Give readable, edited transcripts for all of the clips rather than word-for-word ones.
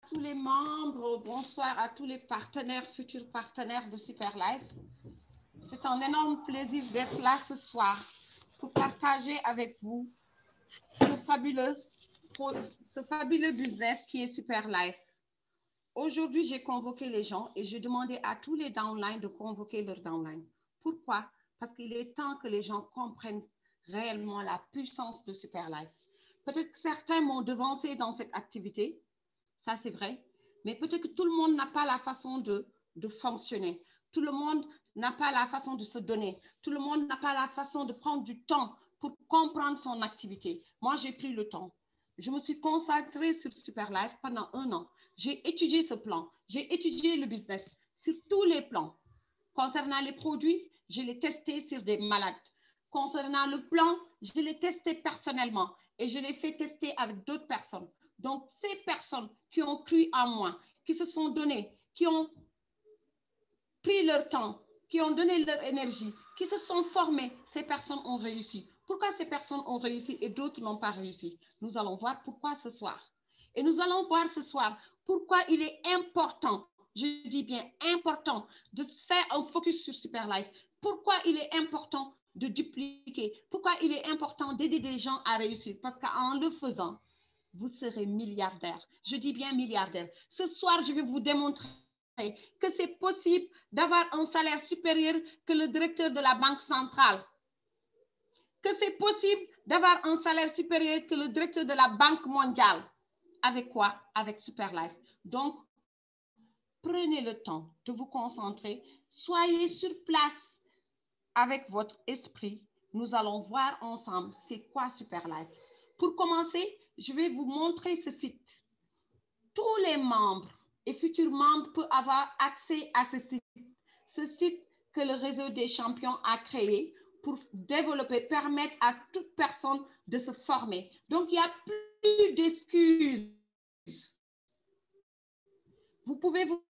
tous les membres, bonsoir à tous les partenaires, futurs partenaires de Superlife. C'est un énorme plaisir d'être là ce soir pour partager avec vous ce fabuleux business qui est Superlife. Aujourd'hui, j'ai convoqué les gens et j'ai demandé à tous les downlines de convoquer leur downline. Pourquoi? Parce qu'il est temps que les gens comprennent réellement la puissance de Superlife. Peut-être que certains m'ont devancé dans cette activité, ça c'est vrai, mais peut-être que tout le monde n'a pas la façon de fonctionner. Tout le monde n'a pas la façon de se donner. Tout le monde n'a pas la façon de prendre du temps pour comprendre son activité. Moi, j'ai pris le temps. Je me suis concentrée sur Superlife pendant 1 an. J'ai étudié ce plan. J'ai étudié le business sur tous les plans. Concernant les produits, je l'ai testé sur des malades. Concernant le plan, je l'ai testé personnellement et je l'ai fait tester avec d'autres personnes. Donc, ces personnes qui ont cru en moi, qui se sont données, qui ont pris leur temps, qui ont donné leur énergie, qui se sont formées, ces personnes ont réussi. Pourquoi ces personnes ont réussi et d'autres n'ont pas réussi? Nous allons voir pourquoi ce soir. Et nous allons voir ce soir pourquoi il est important, je dis bien important, de faire un focus sur Superlife. Pourquoi il est important de dupliquer? Pourquoi il est important d'aider des gens à réussir? Parce qu'en le faisant, vous serez milliardaire. Je dis bien milliardaire. Ce soir, je vais vous démontrer que c'est possible d'avoir un salaire supérieur que le directeur de la Banque centrale. Que c'est possible d'avoir un salaire supérieur que le directeur de la Banque mondiale. Avec quoi? Avec Superlife. Donc, prenez le temps de vous concentrer. Soyez sur place avec votre esprit. Nous allons voir ensemble c'est quoi Superlife. Pour commencer, je vais vous montrer ce site. Tous les membres et futurs membres peuvent avoir accès à ce site que le réseau des champions a créé pour développer, permettre à toute personne de se former. Donc, il n'y a plus d'excuses. Vous pouvez vous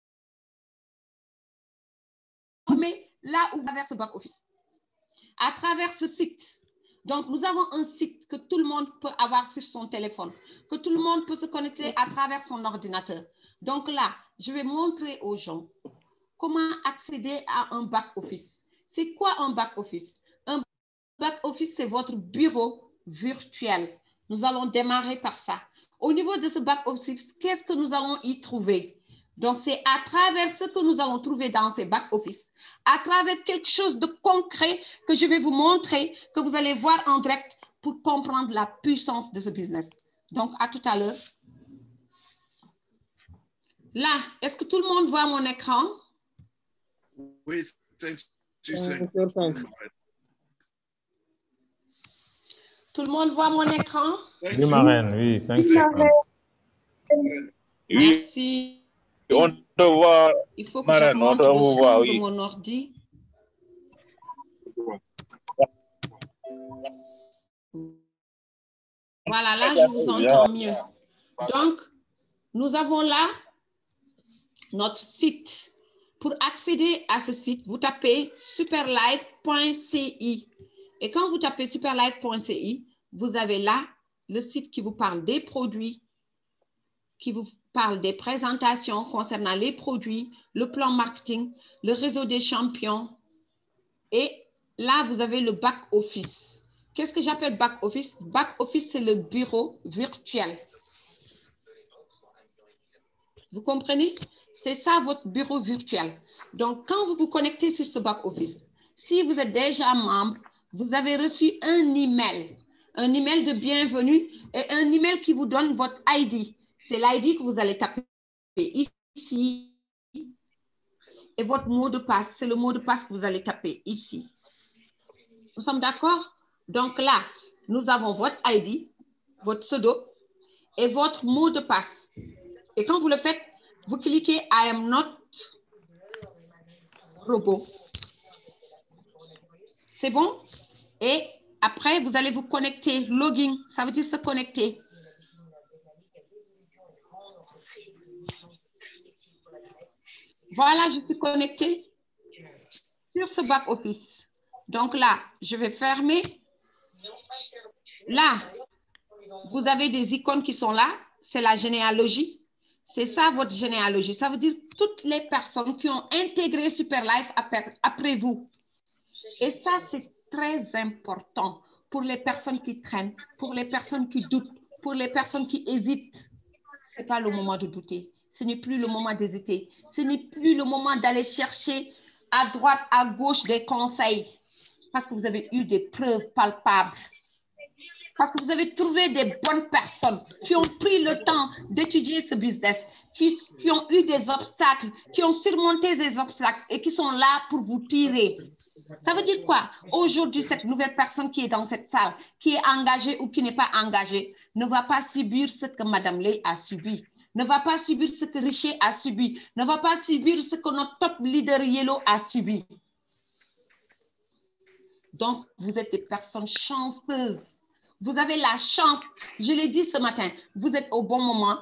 former là où vous avez ce back-office. À travers ce site. Donc, nous avons un site que tout le monde peut avoir sur son téléphone, que tout le monde peut se connecter à travers son ordinateur. Donc là, je vais montrer aux gens comment accéder à un back-office. C'est quoi un back-office? Un back-office, c'est votre bureau virtuel. Nous allons démarrer par ça. Au niveau de ce back-office, qu'est-ce que nous allons y trouver? Donc, c'est à travers ce que nous allons trouver dans ces back-office, à travers quelque chose de concret que je vais vous montrer, que vous allez voir en direct pour comprendre la puissance de ce business. Donc, à tout à l'heure. Là, est-ce que tout le monde voit mon écran? Oui, 5 sur 5. Tout le monde voit mon écran? Oui, marraine, oui, 5 sur 5. Merci. On te voit, il faut que marraine, j'augmente le son de mon ordi. Voilà, là, je vous entends mieux. Donc, nous avons là notre site. Pour accéder à ce site, vous tapez superlife.ci. Et quand vous tapez superlife.ci, vous avez là le site qui vous parle des produits, qui vous parle des présentations concernant les produits, le plan marketing, le réseau des champions. Et là, vous avez le back-office. Qu'est-ce que j'appelle back-office? Back-office, c'est le bureau virtuel. Vous comprenez? C'est ça votre bureau virtuel. Donc, quand vous vous connectez sur ce back-office, si vous êtes déjà membre, vous avez reçu un email de bienvenue et un email qui vous donne votre ID. C'est l'ID que vous allez taper ici. Et votre mot de passe, c'est le mot de passe que vous allez taper ici. Nous sommes d'accord? Donc là, nous avons votre ID, votre pseudo et votre mot de passe. Et quand vous le faites, vous cliquez I am not robot. C'est bon? Et après, vous allez vous connecter. Login, ça veut dire se connecter. Voilà, je suis connectée sur ce back-office. Donc là, je vais fermer. Là, vous avez des icônes qui sont là. C'est la généalogie. C'est ça votre généalogie. Ça veut dire toutes les personnes qui ont intégré Superlife après vous. Et ça, c'est très important pour les personnes qui traînent, pour les personnes qui doutent, pour les personnes qui hésitent. Ce n'est pas le moment de douter. Ce n'est plus le moment d'hésiter. Ce n'est plus le moment d'aller chercher à droite, à gauche des conseils. Parce que vous avez eu des preuves palpables. Parce que vous avez trouvé des bonnes personnes qui ont pris le temps d'étudier ce business, qui ont eu des obstacles, qui ont surmonté ces obstacles et qui sont là pour vous tirer. Ça veut dire quoi? Aujourd'hui, cette nouvelle personne qui est dans cette salle, qui est engagée ou qui n'est pas engagée, ne va pas subir ce que Madame Lay a subi, ne va pas subir ce que Richer a subi, ne va pas subir ce que notre top leader Yellow a subi. Donc, vous êtes des personnes chanceuses. Vous avez la chance, je l'ai dit ce matin, vous êtes au bon moment,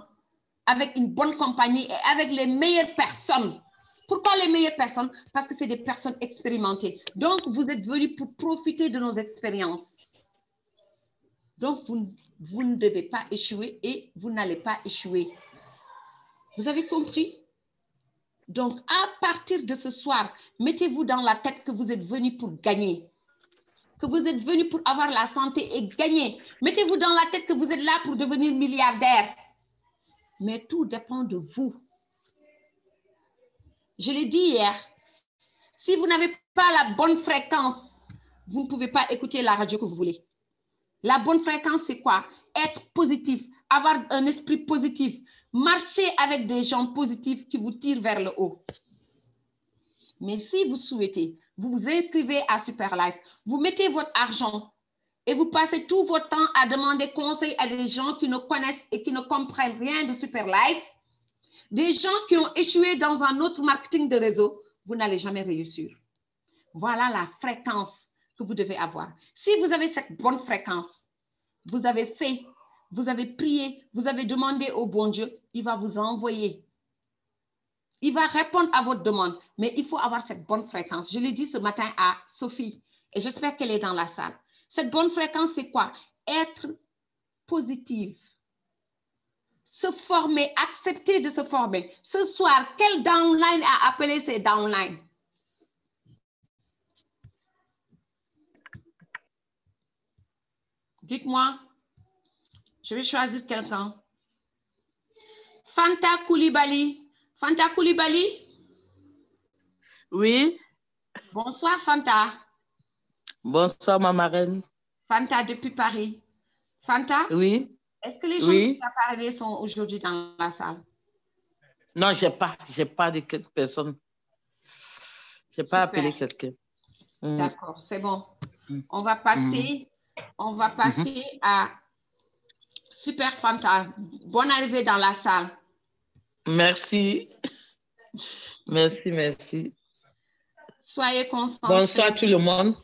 avec une bonne compagnie et avec les meilleures personnes. Pourquoi les meilleures personnes? Parce que c'est des personnes expérimentées. Donc, vous êtes venus pour profiter de nos expériences. Donc, vous ne devez pas échouer et vous n'allez pas échouer. Vous avez compris? Donc, à partir de ce soir, mettez-vous dans la tête que vous êtes venus pour gagner. Que vous êtes venus pour avoir la santé et gagner. Mettez-vous dans la tête que vous êtes là pour devenir milliardaire. Mais tout dépend de vous. Je l'ai dit hier, si vous n'avez pas la bonne fréquence, vous ne pouvez pas écouter la radio que vous voulez. La bonne fréquence, c'est quoi? Être positif, avoir un esprit positif, marcher avec des gens positifs qui vous tirent vers le haut. Mais si vous souhaitez, vous vous inscrivez à Superlife, vous mettez votre argent et vous passez tout votre temps à demander conseil à des gens qui ne connaissent et qui ne comprennent rien de Superlife, des gens qui ont échoué dans un autre marketing de réseau, vous n'allez jamais réussir. Voilà la fréquence que vous devez avoir. Si vous avez cette bonne fréquence, vous avez fait, vous avez prié, vous avez demandé au bon Dieu, il va vous envoyer. Il va répondre à votre demande, mais il faut avoir cette bonne fréquence. Je l'ai dit ce matin à Sophie et j'espère qu'elle est dans la salle. Cette bonne fréquence, c'est quoi? Être positive. Se former, accepter de se former. Ce soir, quel downline a appelé ces downlines? Dites-moi. Je vais choisir quelqu'un. Fanta Koulibaly. Fanta Koulibaly? Oui. Bonsoir, Fanta. Bonsoir, ma marraine. Fanta depuis Paris. Fanta? Oui. Est-ce que les gens qui t'ont parlé sont aujourd'hui dans la salle? Non, je n'ai pas de personne. Je n'ai pas appelé quelqu'un. D'accord, c'est bon. On va passer à Super Fanta. Bonne arrivée dans la salle. Merci. Merci, merci. Soyez concentrés. Bonsoir tout le monde.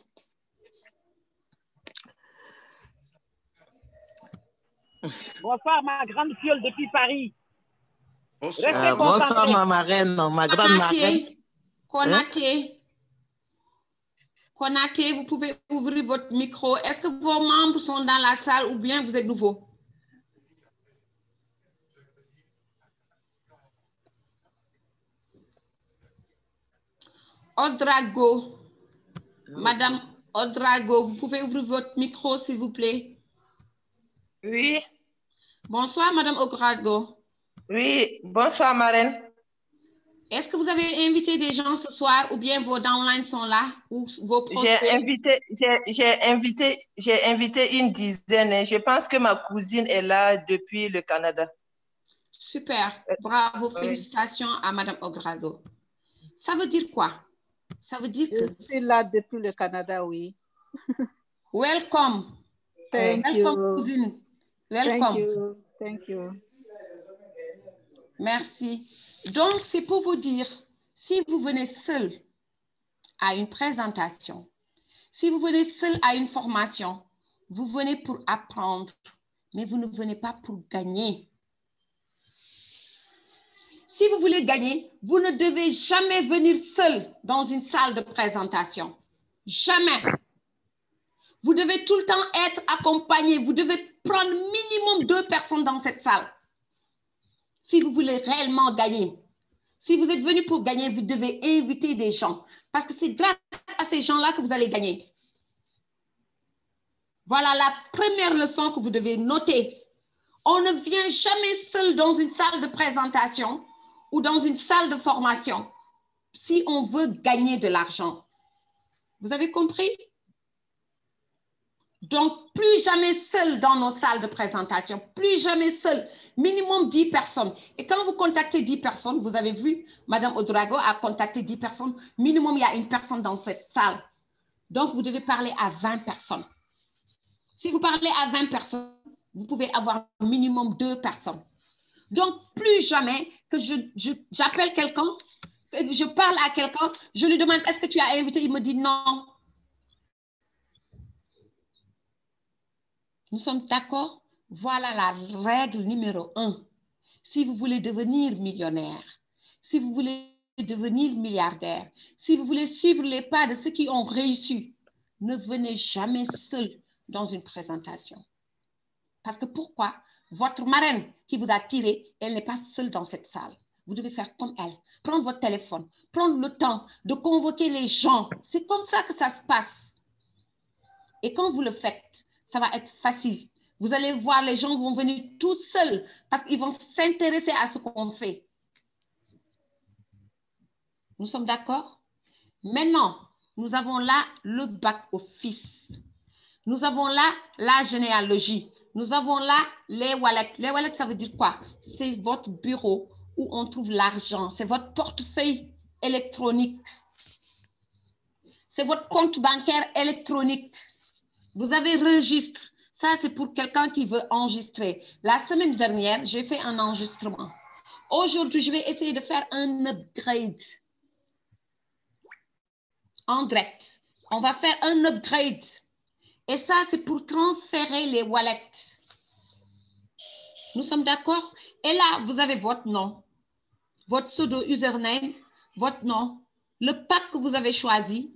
Bonsoir, ma grande fiole depuis Paris. Bonsoir, bonsoir ma marraine, ma grande marraine. Konaté, vous pouvez ouvrir votre micro. Est-ce que vos membres sont dans la salle ou bien vous êtes nouveau? Odrago. Madame Odrago, vous pouvez ouvrir votre micro, s'il vous plaît? Oui. Bonsoir, Madame Odrago. Oui, bonsoir, marraine. Est-ce que vous avez invité des gens ce soir ou bien vos downlines sont là ou vos prospects? J'ai invité une dizaine. Je pense que ma cousine est là depuis le Canada. Super, bravo, félicitations à Madame Odrago. Ça veut dire quoi? Ça veut dire que... Je suis là depuis le Canada, oui. Welcome. Thank you. Cousine. Welcome. Thank you. Merci. Donc, c'est pour vous dire, si vous venez seul à une présentation, si vous venez seul à une formation, vous venez pour apprendre, mais vous ne venez pas pour gagner. Si vous voulez gagner, vous ne devez jamais venir seul dans une salle de présentation. Jamais. Vous devez tout le temps être accompagné. Vous devez prendre minimum 2 personnes dans cette salle. si vous voulez réellement gagner. Si vous êtes venu pour gagner, vous devez inviter des gens. Parce que c'est grâce à ces gens-là que vous allez gagner. Voilà la première leçon que vous devez noter. On ne vient jamais seul dans une salle de présentation ou dans une salle de formation si on veut gagner de l'argent. Vous avez compris? Donc, plus jamais seul dans nos salles de présentation, plus jamais seul, minimum 10 personnes. Et quand vous contactez 10 personnes, vous avez vu, Madame Ouedraogo a contacté 10 personnes, minimum, il y a une personne dans cette salle. Donc, vous devez parler à 20 personnes. Si vous parlez à 20 personnes, vous pouvez avoir minimum 2 personnes. Donc, plus jamais que j'appelle quelqu'un, que je parle à quelqu'un, je lui demande, est-ce que tu as invité? Il me dit non. Nous sommes d'accord? Voilà la règle numéro 1. Si vous voulez devenir millionnaire, si vous voulez devenir milliardaire, si vous voulez suivre les pas de ceux qui ont réussi, ne venez jamais seul dans une présentation. Parce que pourquoi? Votre marraine qui vous a tiré, elle n'est pas seule dans cette salle. Vous devez faire comme elle. Prendre votre téléphone, prendre le temps de convoquer les gens. C'est comme ça que ça se passe. Et quand vous le faites, ça va être facile. Vous allez voir, les gens vont venir tout seuls parce qu'ils vont s'intéresser à ce qu'on fait. Nous sommes d'accord? Maintenant, nous avons là le back-office. Nous avons là la généalogie. Nous avons là les wallets. Les wallets, ça veut dire quoi? C'est votre bureau où on trouve l'argent. C'est votre portefeuille électronique. C'est votre compte bancaire électronique. Vous avez registre. Ça, c'est pour quelqu'un qui veut enregistrer. La semaine dernière, j'ai fait un enregistrement. Aujourd'hui, je vais essayer de faire un upgrade en direct. On va faire un upgrade. Et ça, c'est pour transférer les wallets. Nous sommes d'accord? Et là, vous avez votre nom, votre pseudo username, votre nom, le pack que vous avez choisi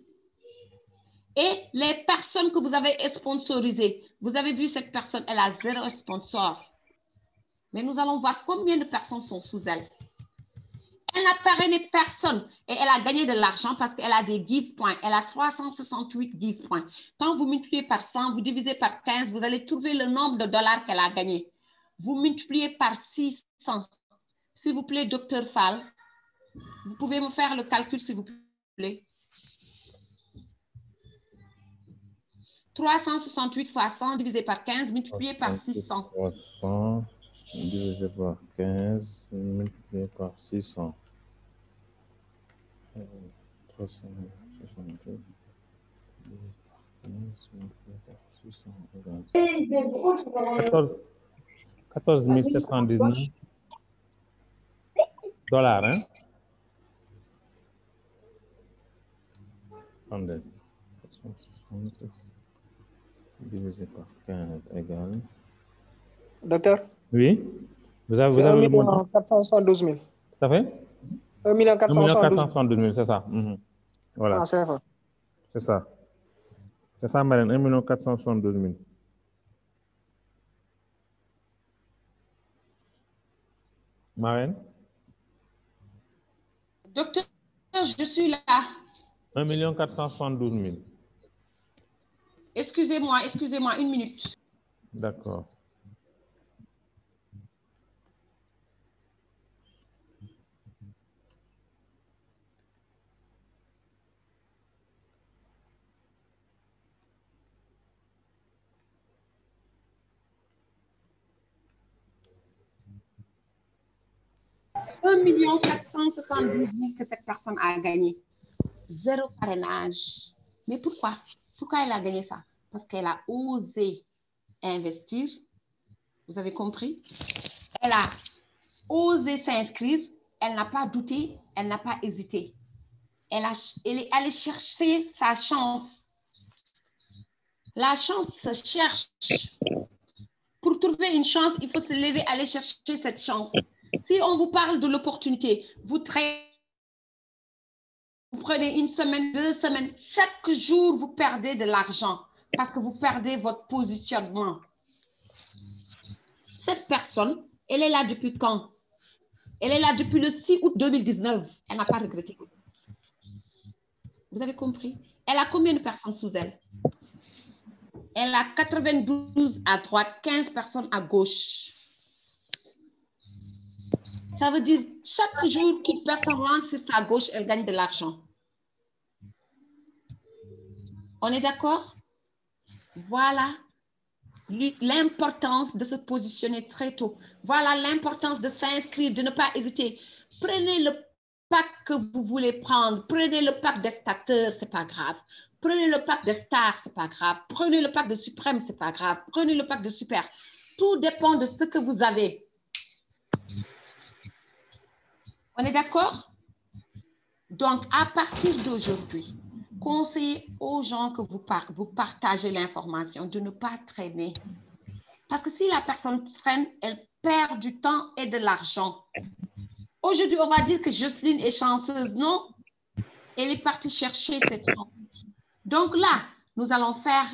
et les personnes que vous avez sponsorisées. Vous avez vu cette personne, elle a 0 sponsor. Mais nous allons voir combien de personnes sont sous elle. Elle n'a parrainé personne et elle a gagné de l'argent parce qu'elle a des give points. Elle a 368 give points. Quand vous multipliez par 100, vous divisez par 15, vous allez trouver le nombre de dollars qu'elle a gagné. Vous multipliez par 600. S'il vous plaît, Dr. Fall, vous pouvez me faire le calcul, s'il vous plaît. 368 fois 100 divisé par 15, multiplié par 600. 300 divisé par 15, multiplié par 600. 368 divisé par 600. 14 719 dollars, hein? Attendez. 460 divisé par 15 égale. Docteur? Oui? Vous avez C'est le montant? 472 000. Ça fait? 1 472 000, c'est ça. Voilà. Ah, c'est ça. C'est ça. C'est ça, Marine, 1 472 000. Marine? Docteur, je suis là. 1 472 000. Excusez-moi, une minute. D'accord. $1 472 000 que cette personne a gagné. 0 parrainage. Mais pourquoi? Pourquoi elle a gagné ça? Parce qu'elle a osé investir. Vous avez compris? Elle a osé s'inscrire. Elle n'a pas douté. Elle n'a pas hésité. Elle est allée chercher sa chance. La chance se cherche. Pour trouver une chance, il faut se lever, aller chercher cette chance. Si on vous parle de l'opportunité, vous prenez 1 semaine, 2 semaines, chaque jour, vous perdez de l'argent parce que vous perdez votre positionnement. Cette personne, elle est là depuis quand? Elle est là depuis le 6 août 2019. Elle n'a pas regretté. Vous avez compris? Elle a combien de personnes sous elle? Elle a 92 à droite, 15 personnes à gauche. Ça veut dire chaque jour qu'une personne rentre sur sa gauche, elle gagne de l'argent. On est d'accord? Voilà l'importance de se positionner très tôt. Voilà l'importance de s'inscrire, de ne pas hésiter. Prenez le pack que vous voulez prendre. Prenez le pack des stateurs, ce n'est pas grave. Prenez le pack des stars, ce n'est pas grave. Prenez le pack de suprême, ce n'est pas grave. Prenez le pack de super. Tout dépend de ce que vous avez. On est d'accord? Donc, à partir d'aujourd'hui, conseillez aux gens que vous partagez l'information de ne pas traîner. Parce que si la personne traîne, elle perd du temps et de l'argent. Aujourd'hui, on va dire que Jocelyne est chanceuse. Non, elle est partie chercher cette chance. Donc là, nous allons faire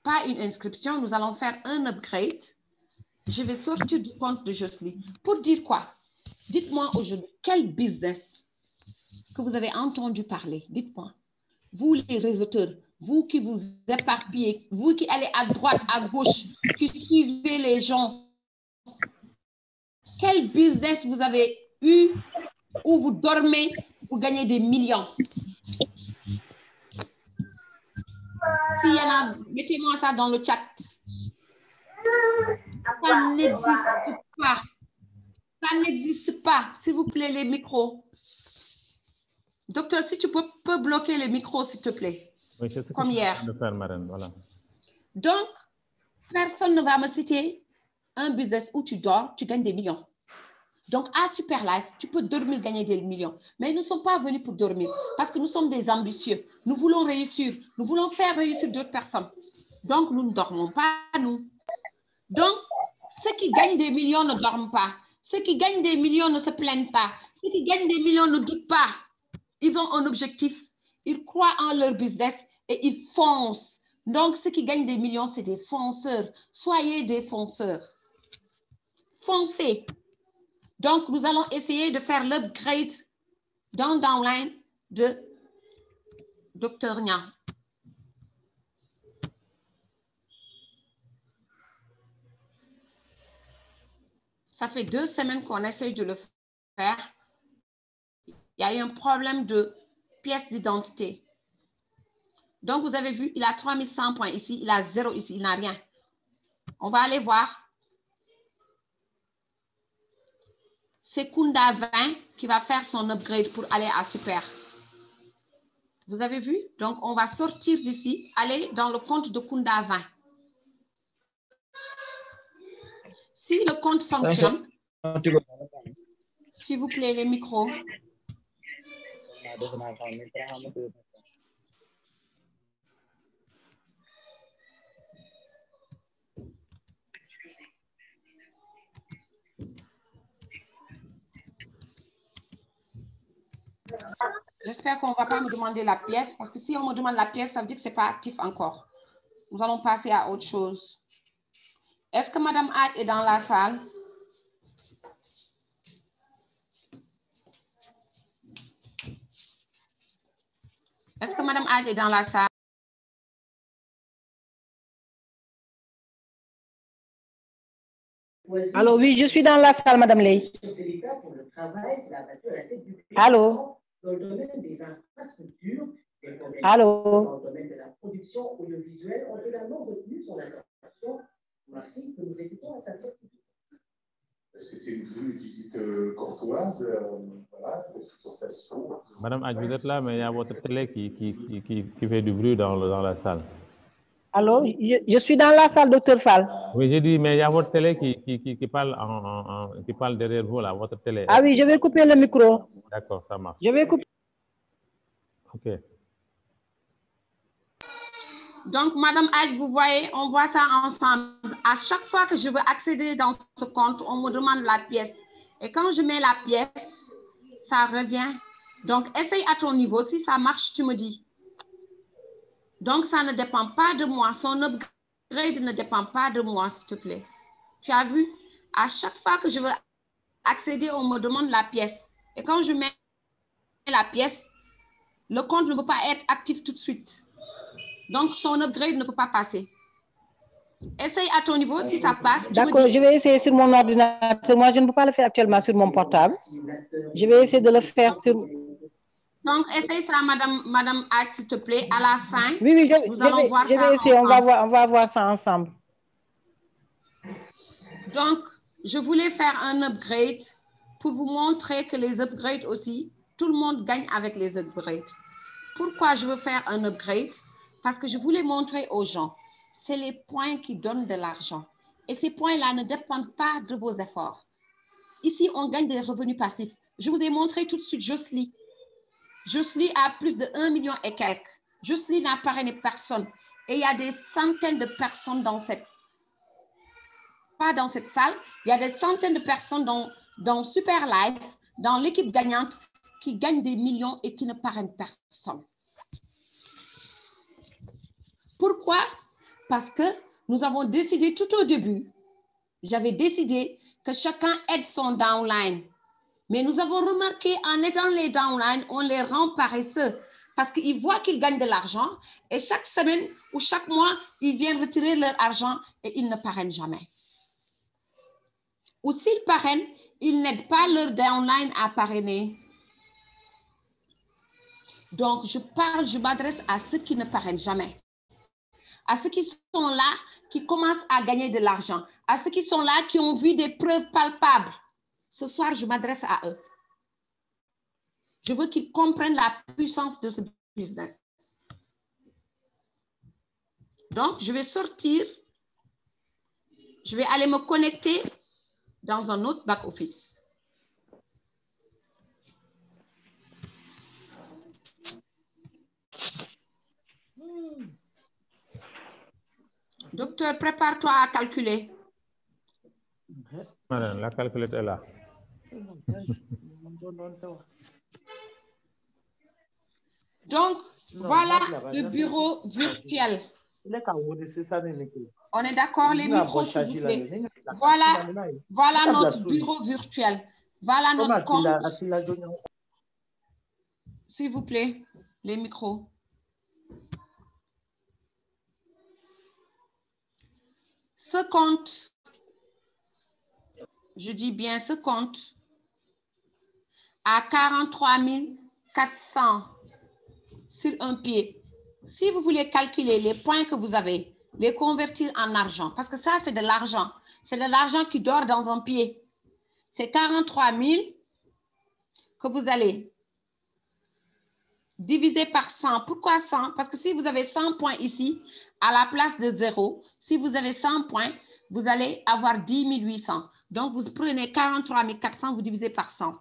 pas une inscription, nous allons faire un upgrade. Je vais sortir du compte de Jocelyne. Pour dire quoi? Dites-moi aujourd'hui, quel business que vous avez entendu parler? Dites-moi. Vous les réseauteurs, vous qui vous éparpillez, vous qui allez à droite, à gauche, qui suivez les gens, quel business vous avez eu où vous dormez, vous gagnez des millions? S'il y en a, mettez-moi ça dans le chat. Ça n'existe pas. Ça n'existe pas. S'il vous plaît, les micros. Docteur, si tu peux bloquer les micros, s'il te plaît. Oui, c'est ce que comme je suis en hier. train de faire, Marraine, voilà. Donc, personne ne va me citer un business où tu dors, tu gagnes des millions. Donc, à Super Life, tu peux dormir, gagner des millions. Mais nous ne sommes pas venus pour dormir parce que nous sommes des ambitieux. Nous voulons réussir. Nous voulons faire réussir d'autres personnes. Donc, nous ne dormons pas, nous. Donc, ceux qui gagnent des millions ne dorment pas. Ceux qui gagnent des millions ne se plaignent pas. Ceux qui gagnent des millions ne doutent pas. Ils ont un objectif. Ils croient en leur business et ils foncent. Donc, ceux qui gagnent des millions, c'est des fonceurs. Soyez des fonceurs. Foncez. Donc, nous allons essayer de faire l'upgrade dans downline de Dr Nia. Ça fait 2 semaines qu'on essaye de le faire. Il y a eu un problème de pièce d'identité. Donc, vous avez vu, il a 3100 points ici, il a 0 ici, il n'a rien. On va aller voir. C'est Kunda 20 qui va faire son upgrade pour aller à Super. Vous avez vu? Donc, on va sortir d'ici, aller dans le compte de Kunda 20. Si le compte fonctionne, s'il vous plaît, les micros. J'espère qu'on ne va pas me demander la pièce, parce que si on me demande la pièce, ça veut dire que ce n'est pas actif encore. Nous allons passer à autre chose. Est-ce que Madame Hack est dans la salle? Est-ce que Madame Hack est dans la salle? Allô, oui, je suis dans la salle, Madame Ley. Allô? Dans le domaine des infrastructures, allô? Dans le domaine de la production audiovisuelle ont également retenu son attention. Merci, que nous écoutons à sa sortie. C'était une visite courtoise, voilà, félicitations. Madame Hack, vous êtes là, mais il y a votre télé qui fait du bruit dans la salle. Allô, je suis dans la salle, docteur Fall. Oui, j'ai dit, mais il y a votre télé qui parle, qui parle derrière vous, là, votre télé. Ah oui, je vais couper le micro. D'accord, ça marche. Je vais couper. OK. Donc, Madame Hack, vous voyez, on voit ça ensemble. À chaque fois que je veux accéder dans ce compte, on me demande la pièce. Et quand je mets la pièce, ça revient. Donc, essaye à ton niveau. Si ça marche, tu me dis. Donc, ça ne dépend pas de moi. Son upgrade ne dépend pas de moi, s'il te plaît. Tu as vu? À chaque fois que je veux accéder, on me demande la pièce. Et quand je mets la pièce, le compte ne peut pas être actif tout de suite. Donc, son upgrade ne peut pas passer. Essaye à ton niveau, si ça passe. D'accord, je vais essayer sur mon ordinateur. Moi, je ne peux pas le faire actuellement sur mon portable. Je vais essayer de le faire sur... Donc, essaye ça, Madame Axe, s'il te plaît, à la fin. Oui, oui, je vais essayer, on va voir ça ensemble. Donc, je voulais faire un upgrade pour vous montrer que les upgrades aussi, tout le monde gagne avec les upgrades. Pourquoi je veux faire un upgrade? Parce que je voulais montrer aux gens, c'est les points qui donnent de l'argent. Et ces points-là ne dépendent pas de vos efforts. Ici, on gagne des revenus passifs. Je vous ai montré tout de suite Jocely. Jocely a plus de 1 million et quelques. Jocely n'a parrainé personne. Et il y a des centaines de personnes dans cette... Pas dans cette salle. Il y a des centaines de personnes dans Super Life, dans l'équipe gagnante, qui gagnent des millions et qui ne parrainent personne. Pourquoi? Parce que nous avons décidé tout au début, j'avais décidé que chacun aide son downline. Mais nous avons remarqué en aidant les downline, on les rend paresseux parce qu'ils voient qu'ils gagnent de l'argent et chaque semaine ou chaque mois, ils viennent retirer leur argent et ils ne parrainent jamais. Ou s'ils parrainent, ils n'aident pas leur downline à parrainer. Donc, je m'adresse à ceux qui ne parrainent jamais. À ceux qui sont là, qui commencent à gagner de l'argent. À ceux qui sont là, qui ont vu des preuves palpables. Ce soir, je m'adresse à eux. Je veux qu'ils comprennent la puissance de ce business. Donc, je vais sortir. Je vais aller me connecter dans un autre back-office. Docteur, prépare-toi à calculer. Madame, la calculette est là. Donc, voilà le bureau virtuel. On est d'accord, les micros, s'il vous plaît. Voilà notre bureau virtuel. Voilà notre compte. S'il vous plaît, les micros. Ce compte, je dis bien ce compte, à 43 400 sur un pied. Si vous voulez calculer les points que vous avez, les convertir en argent, parce que ça, c'est de l'argent. C'est de l'argent qui dort dans un pied. C'est 43 000 que vous allez diviser par 100. Pourquoi 100? Parce que si vous avez 100 points ici, à la place de 0, si vous avez 100 points, vous allez avoir 10 800. Donc, vous prenez 43 400, vous divisez par 100.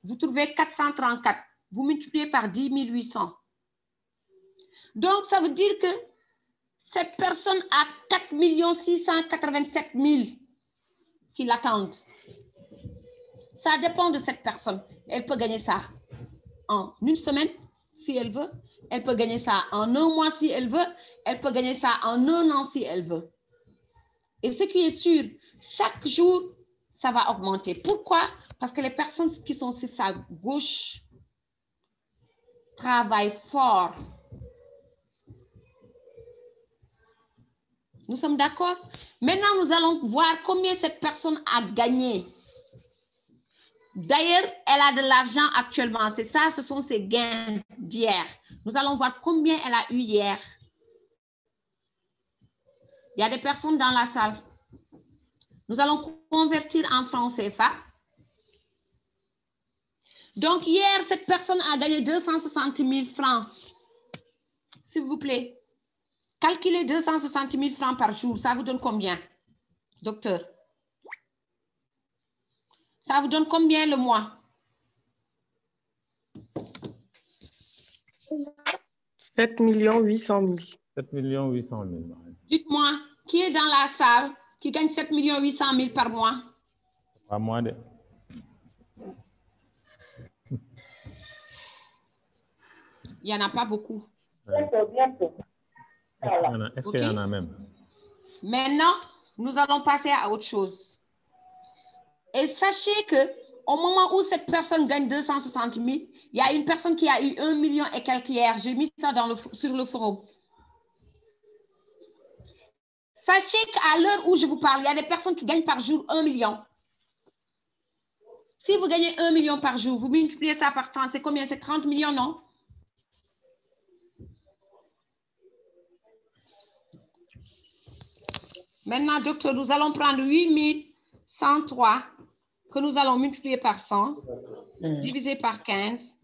Vous trouvez 434. Vous multipliez par 10 800. Donc, ça veut dire que cette personne a 4 687 000 qui l'attendent. Ça dépend de cette personne. Elle peut gagner ça en une semaine, si elle veut. Elle peut gagner ça en un mois, si elle veut. Elle peut gagner ça en un an, si elle veut. Et ce qui est sûr, chaque jour, ça va augmenter. Pourquoi? Parce que les personnes qui sont sur sa gauche travaillent fort. Nous sommes d'accord? Maintenant, nous allons voir combien cette personne a gagné. D'ailleurs, elle a de l'argent actuellement. C'est ça, ce sont ses gains d'hier. Nous allons voir combien elle a eu hier. Il y a des personnes dans la salle. Nous allons convertir en francs CFA. Donc, hier, cette personne a gagné 260 000 francs. S'il vous plaît, calculez 260 000 francs par jour. Ça vous donne combien, docteur? Ça vous donne combien le mois? 7 800 000. 7 800 000. Dites-moi, qui est dans la salle qui gagne 7 800 000 par mois? Pas moi. Il n'y en a pas beaucoup. Est-ce qu'il y en a même? Maintenant, nous allons passer à autre chose. Et sachez que au moment où cette personne gagne 260 000, il y a une personne qui a eu 1 million et quelques hier. J'ai mis ça sur le forum. Sachez qu'à l'heure où je vous parle, il y a des personnes qui gagnent par jour 1 million. Si vous gagnez 1 million par jour, vous multipliez ça par 30, c'est combien? C'est 30 millions, non? Maintenant, docteur, nous allons prendre 8103 que nous allons multiplier par 100, diviser par 15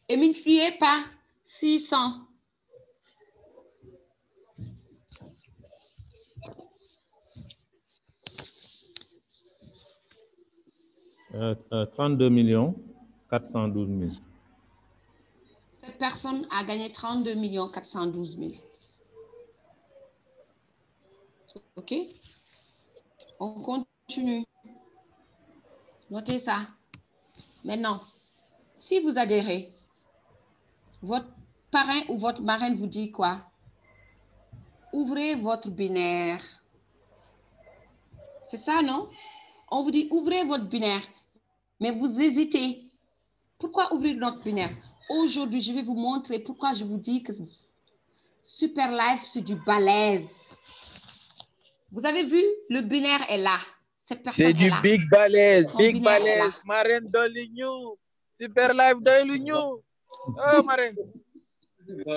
et multiplier par 600. 32 millions 412 000. Cette personne a gagné 32 millions 412 000. OK? On continue. Notez ça. Maintenant, si vous adhérez, votre parrain ou votre marraine vous dit quoi? Ouvrez votre binaire. C'est ça, non? On vous dit ouvrez votre binaire, mais vous hésitez. Pourquoi ouvrir notre binaire? Aujourd'hui, je vais vous montrer pourquoi je vous dis que Super Life, c'est du balèze. Vous avez vu, le binaire est là. Cette personne c'est du est là. big balèze, Son big binaire est là. balèze. Marraine de l'Union. Super Life de l'Union. Oh, marraine. Donc,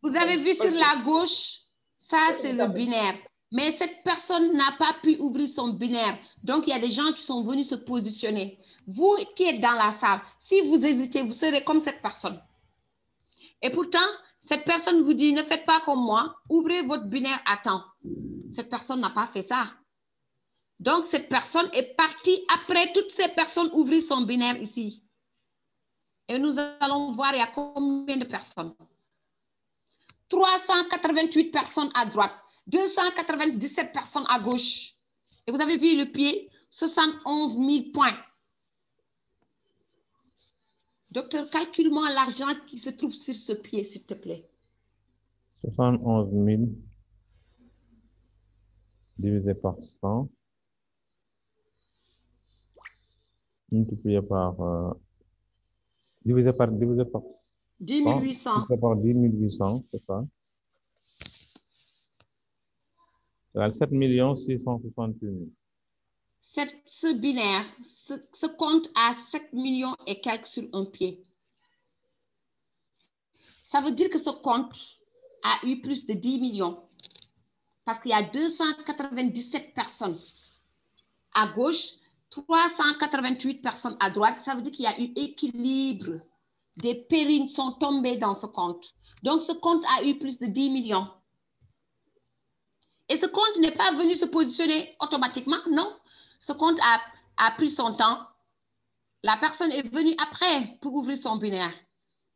vous avez vu sur la gauche, ça c'est le binaire. Mais cette personne n'a pas pu ouvrir son binaire. Donc, il y a des gens qui sont venus se positionner. Vous qui êtes dans la salle, si vous hésitez, vous serez comme cette personne. Et pourtant, cette personne vous dit, ne faites pas comme moi, ouvrez votre binaire à temps. Cette personne n'a pas fait ça. Donc, cette personne est partie après toutes ces personnes ouvrir son binaire ici. Et nous allons voir, il y a combien de personnes? 388 personnes à droite, 297 personnes à gauche. Et vous avez vu le pied, 71 000 points. Docteur, calcule-moi l'argent qui se trouve sur ce pied, s'il te plaît. 71 000 divisé par 100, multiplié par... divisé par 10 800. Divisé par 10 800, c'est ça. C'est 7 668 000. Ce binaire, ce compte à 7 millions et quelques sur un pied. Ça veut dire que ce compte a eu plus de 10 millions. Parce qu'il y a 297 personnes à gauche, 388 personnes à droite. Ça veut dire qu'il y a eu équilibre. Des périls sont tombés dans ce compte. Donc, ce compte a eu plus de 10 millions. Et ce compte n'est pas venu se positionner automatiquement, non. Ce compte a pris son temps. La personne est venue après pour ouvrir son binaire.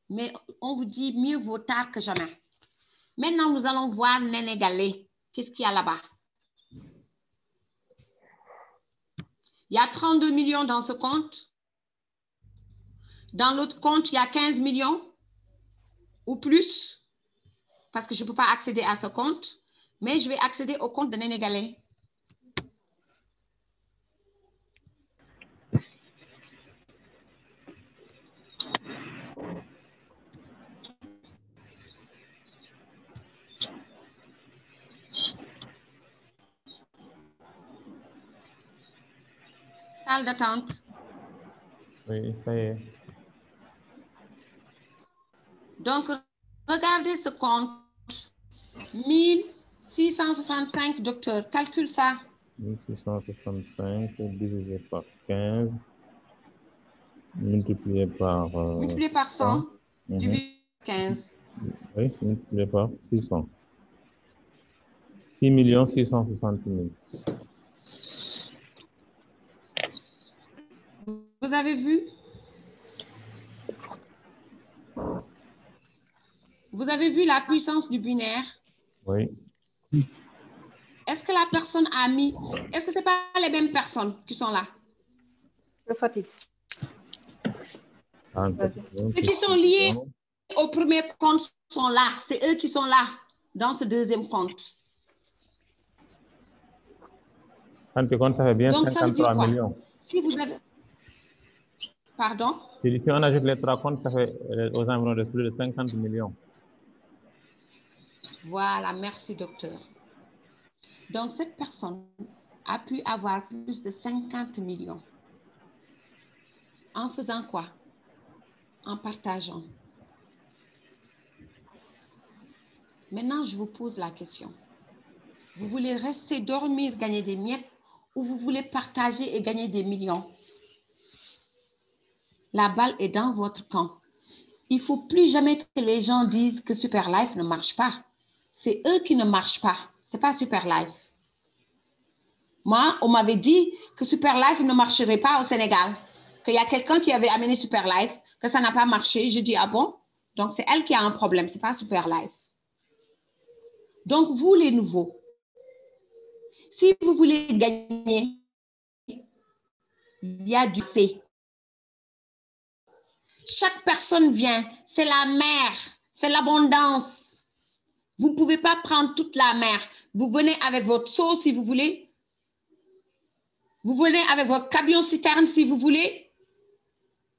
Mais on vous dit mieux vaut tard que jamais. Maintenant, nous allons voir Néné Galé. Qu'est-ce qu'il y a là-bas? Il y a 32 millions dans ce compte. Dans l'autre compte, il y a 15 millions ou plus. Parce que je ne peux pas accéder à ce compte. Mais je vais accéder au compte de Néné Galé. Salle d'attente. Oui, ça y est. Donc, regardez ce compte. 1665, docteur. Calcule ça. 1665 divisé par 15, multiplié par... multiplié par 100, divisé par 15. Oui, multiplié par 600. 6 660 000. Vous avez vu? Vous avez vu la puissance du binaire? Oui. Est-ce que la personne a mis... Est-ce que ce n'est pas les mêmes personnes qui sont là? Je fatigue. Ceux qui sont liés au premier compte sont là. C'est eux qui sont là dans ce deuxième compte. Quand tu comptes, ça fait bien Donc, 53 millions. Si vous avez... Pardon? Et si on ajoute les 3 comptes, ça fait aux environs de plus de 50 millions. Voilà, merci docteur. Donc, cette personne a pu avoir plus de 50 millions. En faisant quoi? En partageant. Maintenant, je vous pose la question. Vous voulez rester dormir, gagner des miettes, ou vous voulez partager et gagner des millions? La balle est dans votre camp. Il ne faut plus jamais que les gens disent que Super Life ne marche pas. C'est eux qui ne marchent pas. Ce n'est pas Super Life. Moi, on m'avait dit que Super Life ne marcherait pas au Sénégal, qu'il y a quelqu'un qui avait amené Super Life, que ça n'a pas marché. Je dis, ah bon? Donc, c'est elle qui a un problème, ce n'est pas Super Life. Donc, vous, les nouveaux, si vous voulez gagner, il y a du C. Chaque personne vient, c'est la mer, c'est l'abondance. Vous ne pouvez pas prendre toute la mer. Vous venez avec votre seau si vous voulez. Vous venez avec votre camion citerne si vous voulez.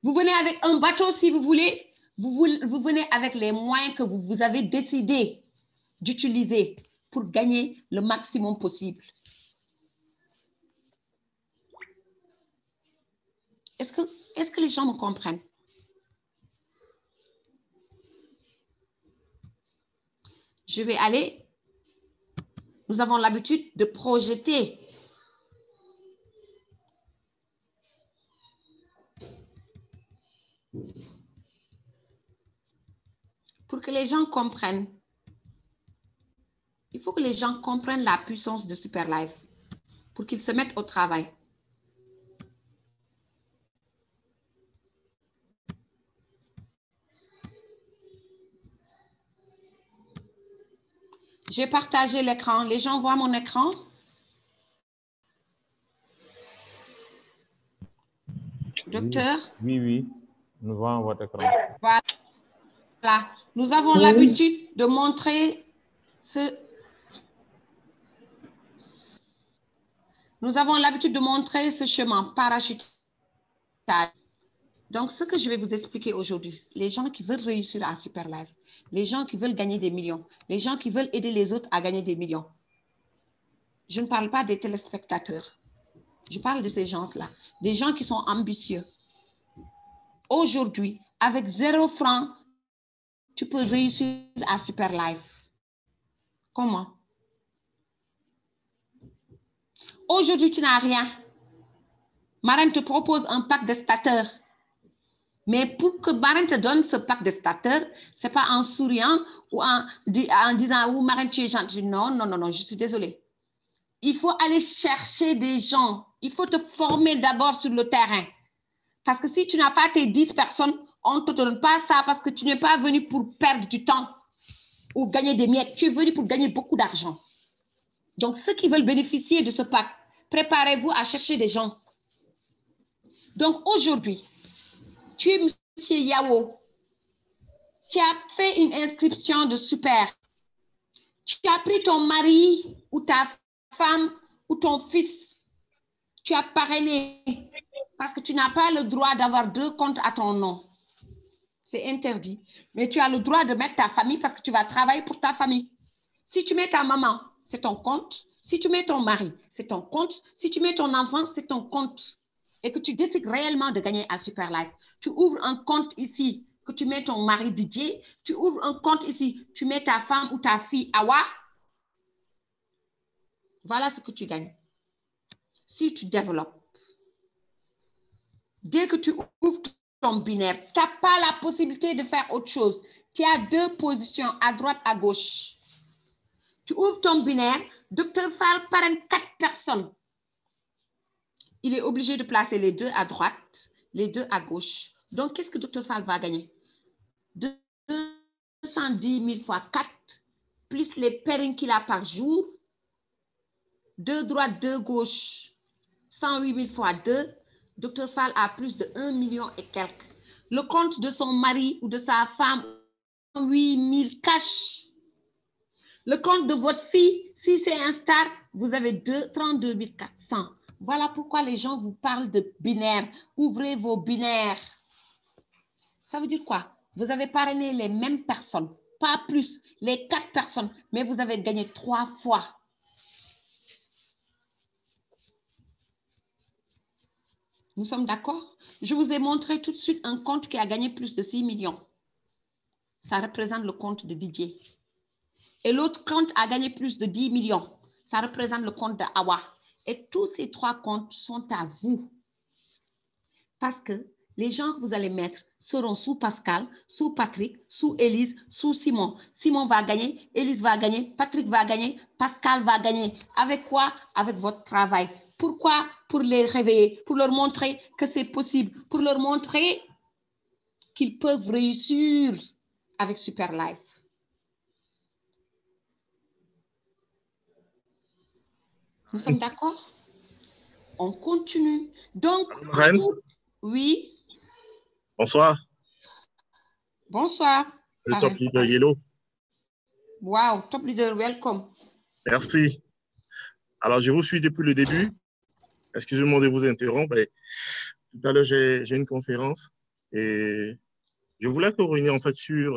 Vous venez avec un bateau si vous voulez. Vous venez avec les moyens que vous avez décidé d'utiliser pour gagner le maximum possible. Est-ce que les gens me comprennent? Je vais aller. Nous avons l'habitude de projeter. Pour que les gens comprennent. Il faut que les gens comprennent la puissance de Super Life pour qu'ils se mettent au travail. J'ai partagé l'écran. Les gens voient mon écran? Docteur? Oui. Nous voyons votre écran. Voilà. Nous avons l'habitude de montrer ce... Nous avons l'habitude de montrer ce chemin parachutage. Donc, ce que je vais vous expliquer aujourd'hui, les gens qui veulent réussir à Super Life, les gens qui veulent gagner des millions, les gens qui veulent aider les autres à gagner des millions. Je ne parle pas des téléspectateurs. Je parle de ces gens-là, des gens qui sont ambitieux. Aujourd'hui, avec 0 franc, tu peux réussir à Super Life. Comment? Aujourd'hui, tu n'as rien. Marraine te propose un pack de starters. Mais pour que Marraine te donne ce pack de starters, ce n'est pas en souriant ou en disant « Oh, Marraine, tu es gentille. » Non, je suis désolée. Il faut aller chercher des gens. Il faut te former d'abord sur le terrain. Parce que si tu n'as pas tes 10 personnes, on ne te donne pas ça parce que tu n'es pas venu pour perdre du temps ou gagner des miettes. Tu es venu pour gagner beaucoup d'argent. Donc, ceux qui veulent bénéficier de ce pack, préparez-vous à chercher des gens. Donc, aujourd'hui, tu es M. Yao. Tu as fait une inscription de super. Tu as pris ton mari ou ta femme ou ton fils. Tu as parrainé parce que tu n'as pas le droit d'avoir 2 comptes à ton nom. C'est interdit. Mais tu as le droit de mettre ta famille parce que tu vas travailler pour ta famille. Si tu mets ta maman, c'est ton compte. Si tu mets ton mari, c'est ton compte. Si tu mets ton enfant, c'est ton compte. Et que tu décides réellement de gagner à Super Life. Tu ouvres un compte ici, que tu mets ton mari Didier. Tu ouvres un compte ici, tu mets ta femme ou ta fille Awa. Voilà ce que tu gagnes. Si tu développes. Dès que tu ouvres ton binaire, tu n'as pas la possibilité de faire autre chose. Tu as 2 positions, à droite, à gauche. Tu ouvres ton binaire, Dr Fall parraine 4 personnes. Il est obligé de placer les 2 à droite, les 2 à gauche. Donc, qu'est-ce que Dr Fall va gagner? 210 000 fois 4, plus les pairings qu'il a par jour. 2 droite, 2 gauche, 108 000 fois 2. Dr Fall a plus de 1 million et quelques. Le compte de son mari ou de sa femme, 8 000 cash. Le compte de votre fille, Si c'est un star, vous avez 32 400. Voilà pourquoi les gens vous parlent de binaire. Ouvrez vos binaires. Ça veut dire quoi? Vous avez parrainé les mêmes personnes, pas plus, les 4 personnes, mais vous avez gagné 3 fois. Nous sommes d'accord? Je vous ai montré tout de suite un compte qui a gagné plus de 6 millions. Ça représente le compte de Didier. Et l'autre compte a gagné plus de 10 millions. Ça représente le compte de Awa. Et tous ces 3 comptes sont à vous. Parce que les gens que vous allez mettre seront sous Pascal, sous Patrick, sous Élise, sous Simon. Simon va gagner, Élise va gagner, Patrick va gagner, Pascal va gagner. Avec quoi? Avec votre travail. Pourquoi? Pour les réveiller, pour leur montrer que c'est possible, pour leur montrer qu'ils peuvent réussir avec Super Life. Nous sommes d'accord? On continue. Donc, oui. Bonsoir. Bonsoir. Le top leader Yellow. Wow, top leader, welcome. Merci. Alors, je vous suis depuis le début. Excusez-moi de vous interrompre. Tout à l'heure, j'ai une conférence et je voulais revenir en fait sur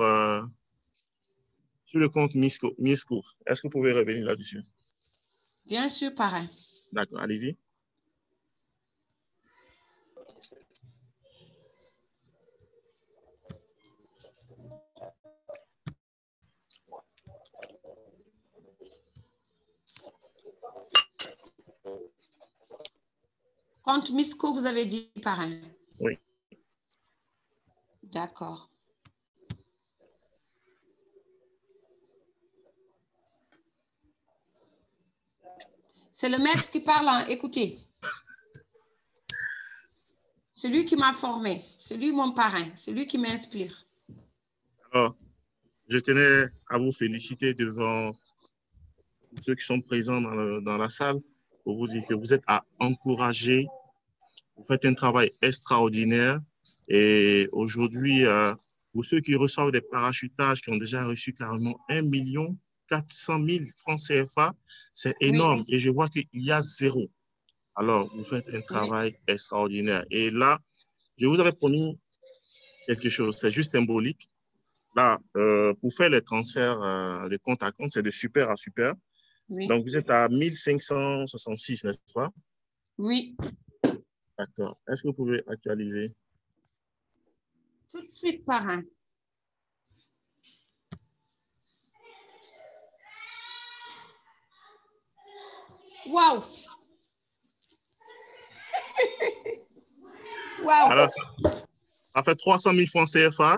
le compte Misco. Est-ce que vous pouvez revenir là-dessus? Bien sûr, parrain. D'accord, allez-y. Compte Misco, vous avez dit parrain? Oui. D'accord. C'est le maître qui parle, hein. Écoutez. C'est lui qui m'a formé. C'est lui mon parrain. C'est lui qui m'inspire. Alors, je tenais à vous féliciter devant ceux qui sont présents dans la salle pour vous dire que vous êtes à encourager. Vous faites un travail extraordinaire. Et aujourd'hui, pour ceux qui reçoivent des parachutages, qui ont déjà reçu carrément 1 400 000 francs CFA, c'est énorme. Oui. Et je vois qu'il y a 0. Alors, vous faites un travail extraordinaire. Et là, je vous avais promis quelque chose. C'est juste symbolique. Là, pour faire les transferts de compte à compte, c'est de super à super. Oui. Donc, vous êtes à 1566, n'est-ce pas? Oui. D'accord. Est-ce que vous pouvez actualiser? Tout de suite, parrain. Wow! Wow! Alors, ça fait 300 000 francs CFA.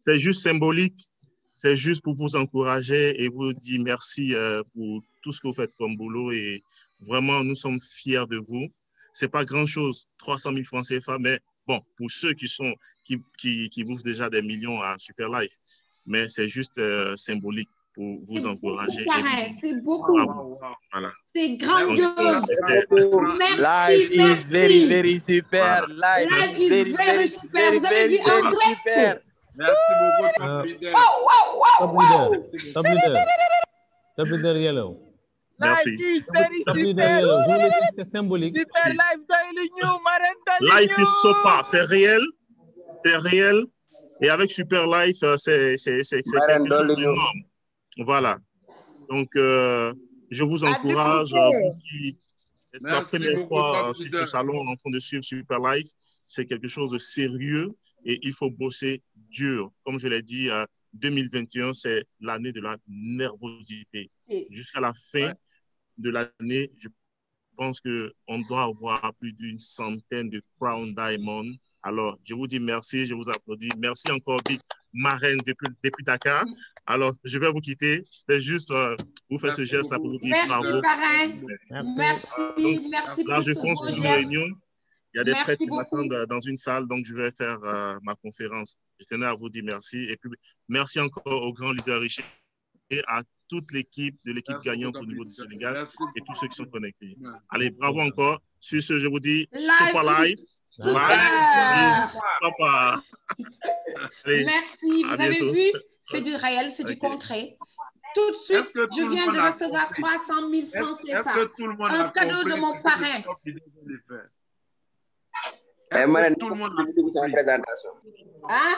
C'est juste symbolique. C'est juste pour vous encourager et vous dire merci pour tout ce que vous faites comme boulot. Et vraiment, nous sommes fiers de vous. Ce n'est pas grand-chose, 300 000 francs CFA, mais bon, pour ceux qui bouffent déjà des millions à Super Life. Mais c'est juste symbolique pour vous encourager. C'est beaucoup. Voilà. C'est grandiose. Life is very, very super. Life is very super. Vous avez vu en direct. Merci beaucoup, top leader. Top leader Yellow. Merci. Life is very super. C'est symbolique. Super Life Daily New, Marraine Daily Life is super. C'est réel. C'est réel. Et avec Super Life, c'est quelque chose d'énorme. Voilà. Donc, je vous encourage. Vous qui êtes la première fois sur ce salon en train de suivre Super Life, c'est quelque chose de sérieux et il faut bosser dur. Comme je l'ai dit, 2021, c'est l'année de la nervosité. Jusqu'à la fin de l'année, je pense qu'on doit avoir plus d'une centaine de Crown Diamond. Alors, je vous dis merci, je vous applaudis. Merci encore, Big Marraine depuis Dakar. Alors, je vais vous quitter. Je vais juste vous faire ce geste-là pour vous dire bravo. Merci. Là, je pense pour une réunion. Il y a des prêtres qui m'attendent dans une salle, donc je vais faire ma conférence. Je tenais à vous dire merci. Et puis, merci encore au grand leader Richard et à toute l'équipe de l'équipe gagnante au niveau du Sénégal et tous ceux qui sont connectés. Allez, bravo encore. Sur ce, je vous dis Super Life. Merci. Vous avez vu, c'est du réel, c'est du concret. tout de suite, je viens de recevoir 300 000 francs CFA. Un cadeau de mon parrain. Tout le monde a compris. Hein?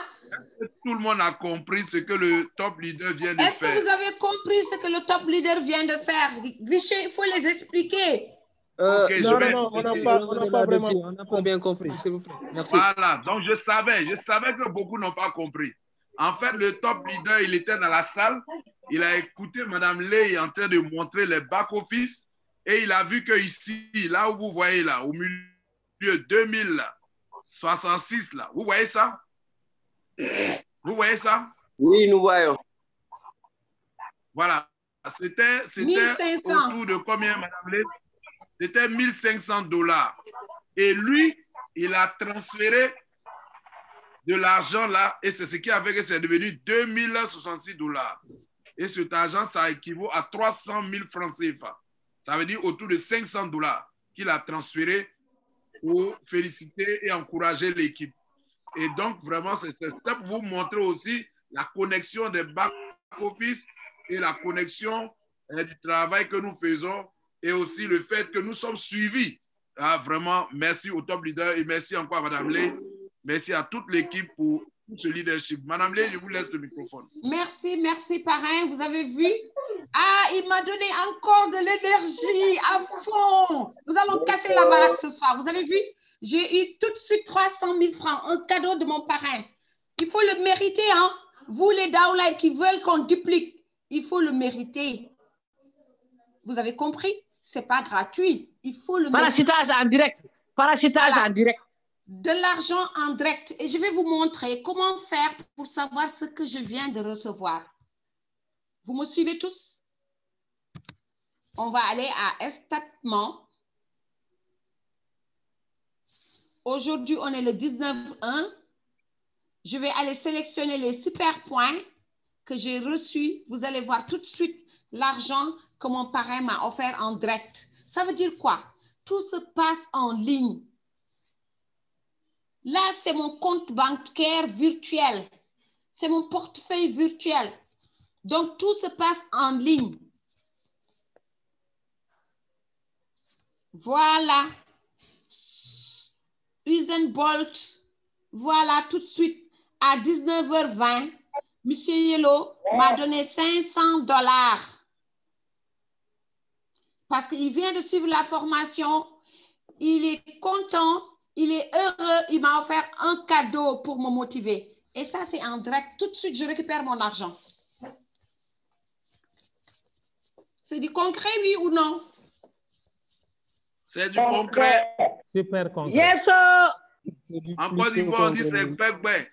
Tout le monde a compris ce que le top leader vient de faire. Est-ce que vous avez compris ce que le top leader vient de faire? Richer, il faut les expliquer. Okay, non, on n'a pas vraiment on n'a pas bien compris, s'il vous plaît. Merci. Voilà, donc je savais que beaucoup n'ont pas compris. En fait, le top leader, il était dans la salle, il a écouté Mme Ley en train de montrer les back-office et il a vu que ici, là où vous voyez là, au milieu 2066, là, vous voyez ça? Vous voyez ça? Oui, nous voyons. Voilà, c'était autour de combien, Mme Ley? C'était $1500. Et lui, il a transféré de l'argent là, et c'est ce qui a fait que c'est devenu $2066. Et cet argent, ça équivaut à 300 000 francs CFA. Ça veut dire autour de $500 qu'il a transféré pour féliciter et encourager l'équipe. Et donc, vraiment, c'est pour vous montrer aussi la connexion des back-office et la connexion du travail que nous faisons et aussi le fait que nous sommes suivis. Ah, vraiment, merci au top leader et merci encore à Mme Ley. Merci à toute l'équipe pour tout ce leadership. Mme Ley, je vous laisse le microphone. Merci, merci, parrain. Vous avez vu? Ah, il m'a donné encore de l'énergie à fond. Nous allons casser la baraque ce soir. Vous avez vu? J'ai eu tout de suite 300 000 francs, un cadeau de mon parrain. Il faut le mériter, hein? Vous, les downline qui veulent qu'on duplique, il faut le mériter. Vous avez compris? Ce n'est pas gratuit. Il faut le Parachutage en direct. Parachutage en direct. De l'argent en direct. Et je vais vous montrer comment faire pour savoir ce que je viens de recevoir. Vous me suivez tous? On va aller à Estatement. Aujourd'hui, on est le 19/1. Je vais aller sélectionner les super points que j'ai reçus. Vous allez voir tout de suite l'argent que mon parrain m'a offert en direct. Ça veut dire quoi? Tout se passe en ligne. Là, c'est mon compte bancaire virtuel. C'est mon portefeuille virtuel. Donc, tout se passe en ligne. Voilà. Usain Bolt. Voilà, tout de suite, à 19h20, M. Yellow m'a donné $500. Parce qu'il vient de suivre la formation. Il est content. Il est heureux, il m'a offert un cadeau pour me motiver. Et ça, c'est en direct. Tout de suite, je récupère mon argent. C'est du concret, oui ou non? C'est du concret. Super concret. Yes, sir. En Côte d'Ivoire, on dit c'est bébé.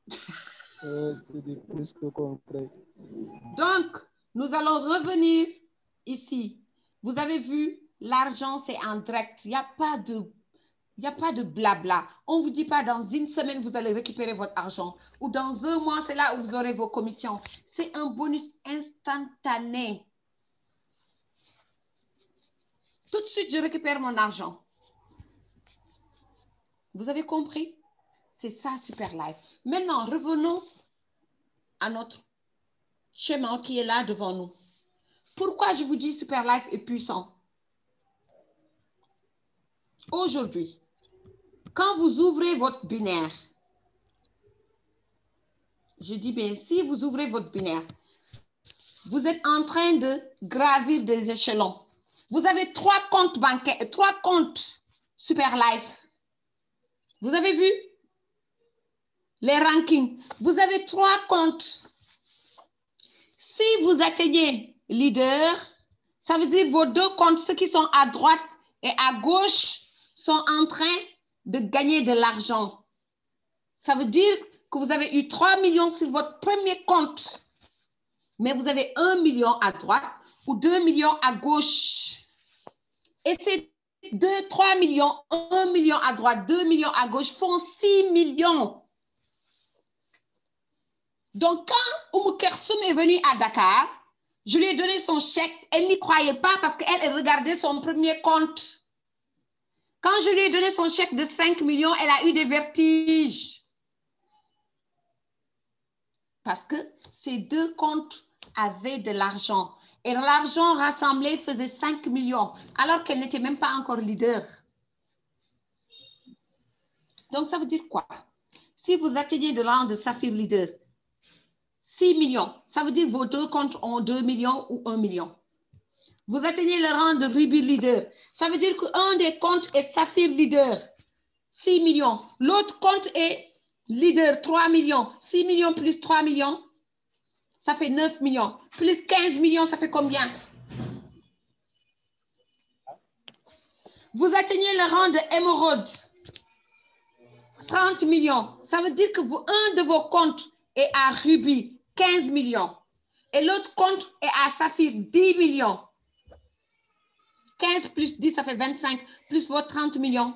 C'est du plus que concret. Donc, nous allons revenir ici. Vous avez vu, l'argent, c'est en direct. Il n'y a pas de blabla. On ne vous dit pas dans une semaine, vous allez récupérer votre argent. Ou dans un mois, c'est là où vous aurez vos commissions. C'est un bonus instantané. Tout de suite, je récupère mon argent. Vous avez compris? C'est ça, Super Life. Maintenant, revenons à notre chemin qui est là devant nous. Pourquoi je vous dis Super Life est puissant? Aujourd'hui, quand vous ouvrez votre binaire, je dis bien, si vous ouvrez votre binaire, vous êtes en train de gravir des échelons. Vous avez 3 comptes bancaires, 3 comptes Super Life. Vous avez vu les rankings? Vous avez 3 comptes. Si vous atteignez leader, ça veut dire vos 2 comptes, ceux qui sont à droite et à gauche, sont en train de gagner de l'argent. Ça veut dire que vous avez eu 3 millions sur votre premier compte, mais vous avez 1 million à droite ou 2 millions à gauche. Et ces 3 millions, 1 million à droite, 2 millions à gauche font 6 millions. Donc, quand Oumou Kersum est venue à Dakar, je lui ai donné son chèque. Elle n'y croyait pas parce qu'elle regardait son premier compte. Quand je lui ai donné son chèque de 5 millions, elle a eu des vertiges. Parce que ces 2 comptes avait de l'argent. Et l'argent rassemblé faisait 5 millions, alors qu'elle n'était même pas encore leader. Donc, ça veut dire quoi? Si vous atteignez de rang de Saphir leader, 6 millions, ça veut dire que vos deux comptes ont 2 millions ou 1 million. Vous atteignez le rang de Ruby leader, ça veut dire qu'un des comptes est Saphir leader, 6 millions. L'autre compte est leader, 3 millions. 6 millions plus 3 millions, ça fait 9 millions. Plus 15 millions, ça fait combien? Vous atteignez le rang de émeraude, 30 millions. Ça veut dire que un de vos comptes est à Ruby, 15 millions. Et l'autre compte est à Saphir, 10 millions. 15 plus 10, ça fait 25, plus vos 30 millions.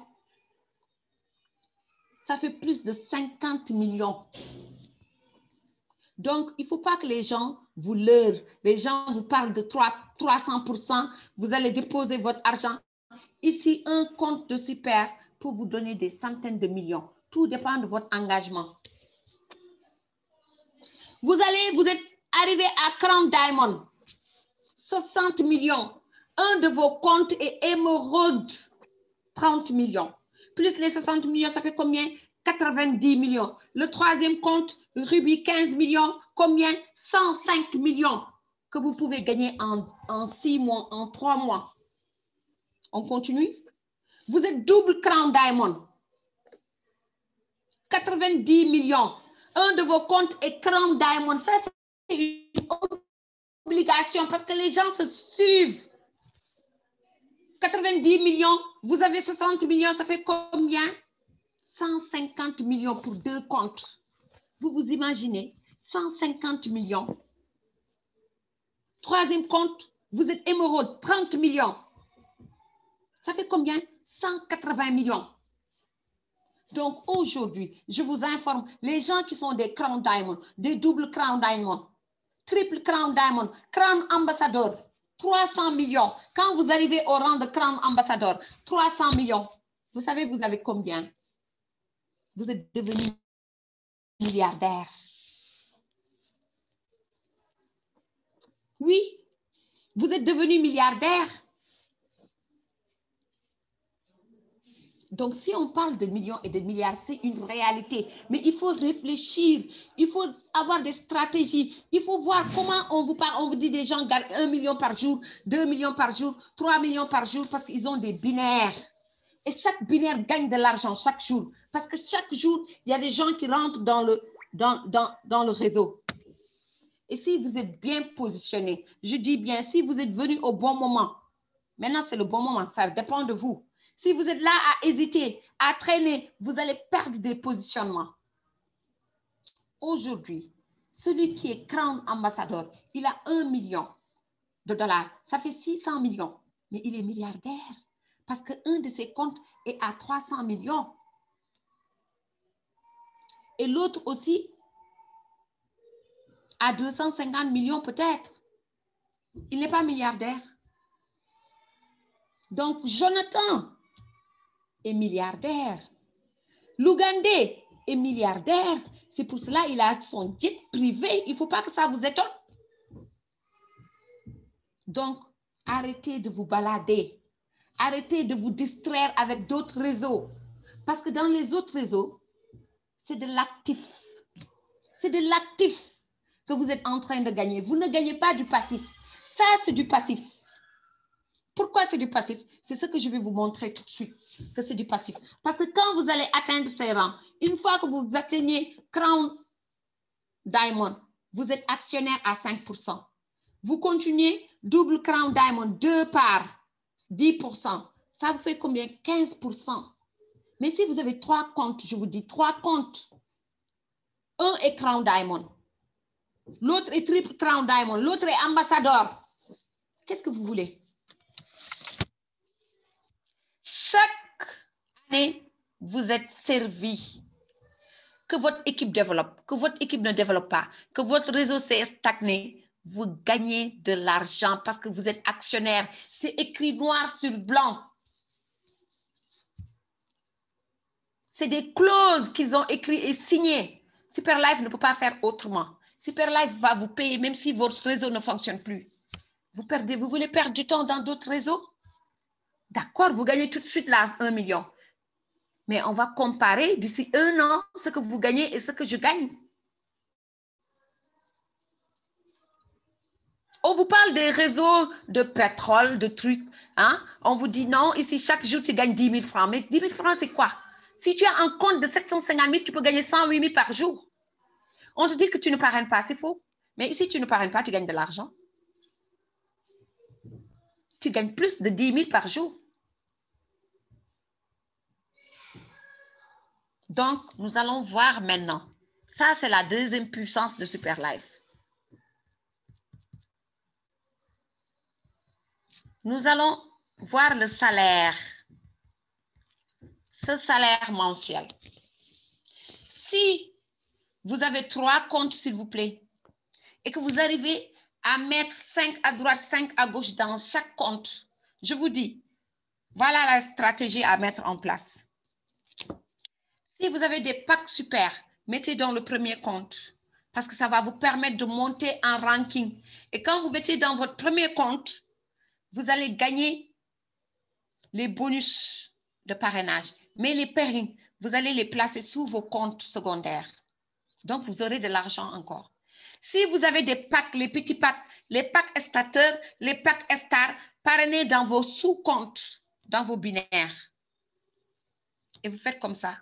Ça fait plus de 50 millions. Donc, il ne faut pas que les gens vous leurrent. Les gens vous parlent de 300%. Vous allez déposer votre argent. Ici, un compte de super pour vous donner des centaines de millions. Tout dépend de votre engagement. Vous êtes arrivé à Crown Diamond, 60 millions. Un de vos comptes est émeraude, 30 millions. Plus les 60 millions, ça fait combien? 90 millions. Le troisième compte, Ruby, 15 millions. Combien? 105 millions que vous pouvez gagner en 6 mois, en 3 mois. On continue? Vous êtes double Crown Diamond, 90 millions. Un de vos comptes est Crown Diamond. Ça, c'est une obligation parce que les gens se suivent. 90 millions, vous avez 60 millions, ça fait combien? 150 millions pour 2 comptes. Vous vous imaginez? 150 millions. Troisième compte, vous êtes émeraude, 30 millions. Ça fait combien? 180 millions. Donc aujourd'hui, je vous informe, les gens qui sont des Crown Diamond, des double Crown Diamond, triple Crown Diamond, Crown Ambassador, 300 millions. Quand vous arrivez au rang de Crown Ambassador, 300 millions. Vous savez, vous avez combien? Vous êtes devenu milliardaire. Oui, vous êtes devenu milliardaire. Donc, si on parle de millions et de milliards, c'est une réalité. Mais il faut réfléchir, il faut avoir des stratégies, il faut voir comment on vous parle. On vous dit des gens gagnent 1 million par jour, 2 millions par jour, 3 millions par jour parce qu'ils ont des binaires. Et chaque binaire gagne de l'argent chaque jour. Parce que chaque jour, il y a des gens qui rentrent dans le réseau. Et si vous êtes bien positionné, je dis bien, si vous êtes venu au bon moment, maintenant c'est le bon moment, ça dépend de vous. Si vous êtes là à hésiter, à traîner, vous allez perdre des positionnements. Aujourd'hui, celui qui est Crown Ambassador, il a 1 million de dollars. Ça fait 600 millions. Mais il est milliardaire parce qu'un de ses comptes est à 300 millions. Et l'autre aussi à 250 millions peut-être. Il n'est pas milliardaire. Donc, Jonathan est milliardaire. L'Ougandais est milliardaire. C'est pour cela qu'il a son jet privé. Il ne faut pas que ça vous étonne. Donc, arrêtez de vous balader. Arrêtez de vous distraire avec d'autres réseaux. Parce que dans les autres réseaux, c'est de l'actif. C'est de l'actif que vous êtes en train de gagner. Vous ne gagnez pas du passif. Ça, c'est du passif. Pourquoi c'est du passif? C'est ce que je vais vous montrer tout de suite, que c'est du passif. Parce que quand vous allez atteindre ces rangs, une fois que vous atteignez Crown Diamond, vous êtes actionnaire à 5%. Vous continuez double Crown Diamond, 2 parts, 10%. Ça vous fait combien? 15%. Mais si vous avez 3 comptes, je vous dis 3 comptes. Un est Crown Diamond. L'autre est triple Crown Diamond. L'autre est ambassadeur. Qu'est-ce que vous voulez? Chaque année, vous êtes servi. Que votre équipe développe, que votre équipe ne développe pas, que votre réseau s'est stagné, vous gagnez de l'argent parce que vous êtes actionnaire. C'est écrit noir sur blanc. C'est des clauses qu'ils ont écrites et signées. Superlife ne peut pas faire autrement. Superlife va vous payer même si votre réseau ne fonctionne plus. Vous voulez perdre du temps dans d'autres réseaux? D'accord, vous gagnez tout de suite là 1 million. Mais on va comparer d'ici 1 an ce que vous gagnez et ce que je gagne. On vous parle des réseaux de pétrole, de trucs. Hein? On vous dit non, ici, chaque jour, tu gagnes 10 000 francs. Mais 10 000 francs, c'est quoi? Si tu as un compte de 750 000, tu peux gagner 108 000 par jour. On te dit que tu ne parraines pas, c'est faux. Mais ici, tu ne parraines pas, tu gagnes de l'argent. Tu gagnes plus de 10 000 par jour. Donc, nous allons voir maintenant. Ça, c'est la deuxième puissance de Superlife. Nous allons voir le salaire. Ce salaire mensuel. Si vous avez 3 comptes, s'il vous plaît, et que vous arrivez à mettre 5 à droite, 5 à gauche dans chaque compte, je vous dis, voilà la stratégie à mettre en place. Si vous avez des packs super, mettez dans le premier compte parce que ça va vous permettre de monter en ranking. Et quand vous mettez dans votre premier compte, vous allez gagner les bonus de parrainage. Mais les pairings, vous allez les placer sous vos comptes secondaires. Donc, vous aurez de l'argent encore. Si vous avez des packs, les petits packs, les packs estateurs, les packs estar, parrainés dans vos sous-comptes, dans vos binaires. Et vous faites comme ça.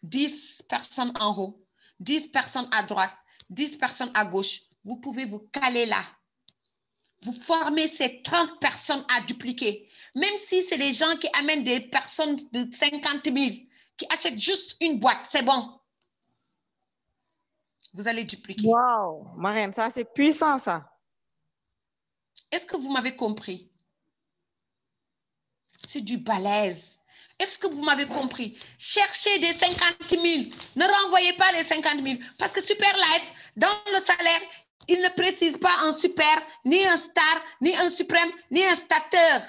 10 personnes en haut, 10 personnes à droite, 10 personnes à gauche. Vous pouvez vous caler là. Vous formez ces 30 personnes à dupliquer. Même si c'est des gens qui amènent des personnes de 50 000, qui achètent juste une boîte, c'est bon. Vous allez dupliquer. Wow, Marraine, ça c'est puissant ça. Est-ce que vous m'avez compris? C'est du balèze. Est-ce que vous m'avez compris? Cherchez des 50 000. Ne renvoyez pas les 50 000. Parce que Superlife, dans le salaire, il ne précise pas un super, ni un star, ni un suprême, ni un stateur.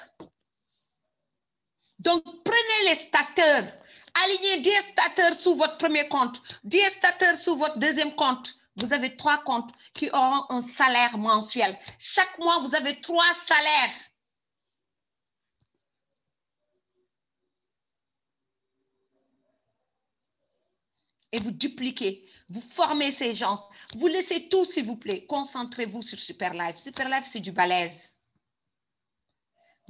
Donc, prenez les stateurs. Alignez 10 stateurs sous votre premier compte, 10 stateurs sous votre deuxième compte. Vous avez 3 comptes qui auront un salaire mensuel. Chaque mois, vous avez 3 salaires. Et vous dupliquez, vous formez ces gens. Vous laissez tout, s'il vous plaît. Concentrez-vous sur Superlife. Superlife, c'est du balèze.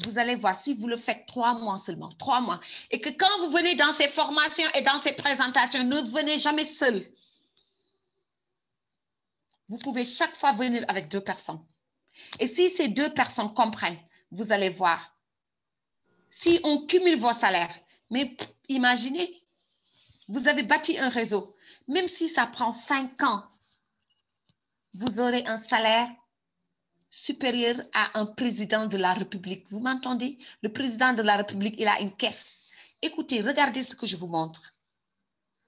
Vous allez voir, si vous le faites 3 mois seulement, 3 mois, et que quand vous venez dans ces formations et dans ces présentations, ne venez jamais seul. Vous pouvez chaque fois venir avec 2 personnes. Et si ces 2 personnes comprennent, vous allez voir. Si on cumule vos salaires, mais imaginez, vous avez bâti un réseau. Même si ça prend 5 ans, vous aurez un salaire supérieur à un président de la République. Vous m'entendez? Le président de la République, il a une caisse. Écoutez, regardez ce que je vous montre.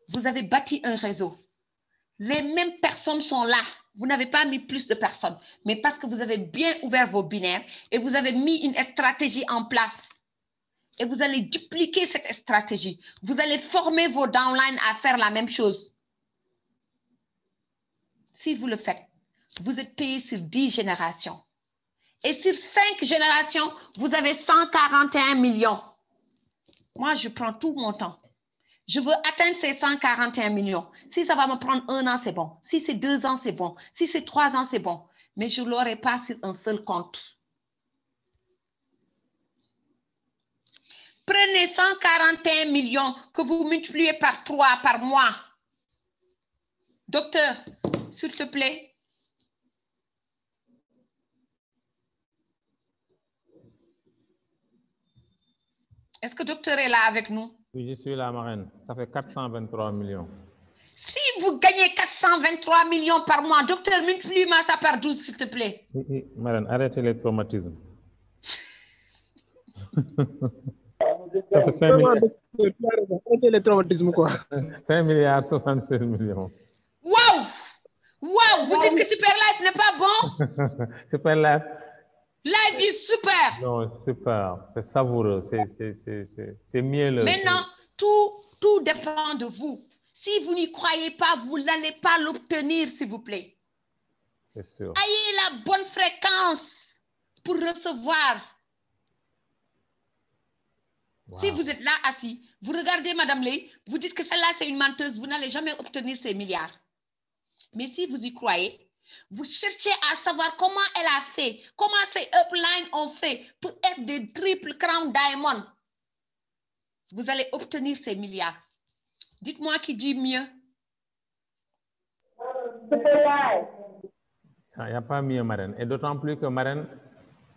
Vous avez bâti un réseau. Les mêmes personnes sont là. Vous n'avez pas mis plus de personnes, mais parce que vous avez bien ouvert vos binaires et vous avez mis une stratégie en place. Et vous allez dupliquer cette stratégie. Vous allez former vos downlines à faire la même chose. Si vous le faites, vous êtes payé sur 10 générations. Et sur 5 générations, vous avez 141 millions. Moi, je prends tout mon temps. Je veux atteindre ces 141 millions. Si ça va me prendre 1 an, c'est bon. Si c'est 2 ans, c'est bon. Si c'est 3 ans, c'est bon. Mais je ne l'aurai pas sur un seul compte. Prenez 141 millions que vous multipliez par 3 par mois. Docteur, s'il te plaît. Est-ce que le docteur est là avec nous? Oui, je suis là, Marraine. Ça fait 423 millions. Si vous gagnez 423 millions par mois, docteur, multiplie-moi ça par 12, s'il te plaît. Oui, Marraine, arrêtez les traumatismes. Ça fait 5 milliards. Arrêtez les traumatismes, quoi. 5 milliards 76 millions. Waouh! Waouh! Vous dites que Superlife n'est pas bon? Superlife. Live is super. Non, super. C'est savoureux. C'est mielleux. Maintenant, tout dépend de vous. Si vous n'y croyez pas, vous n'allez pas l'obtenir, s'il vous plaît. C'est sûr. Ayez la bonne fréquence pour recevoir. Wow. Si vous êtes là assis, vous regardez Madame Lay, vous dites que celle-là c'est une menteuse, vous n'allez jamais obtenir ces milliards. Mais si vous y croyez, vous cherchez à savoir comment elle a fait, comment ces uplines ont fait pour être des triple crown diamond. Vous allez obtenir ces milliards. Dites-moi qui dit mieux. Il n'y a pas mieux, Marraine. Et d'autant plus que Marraine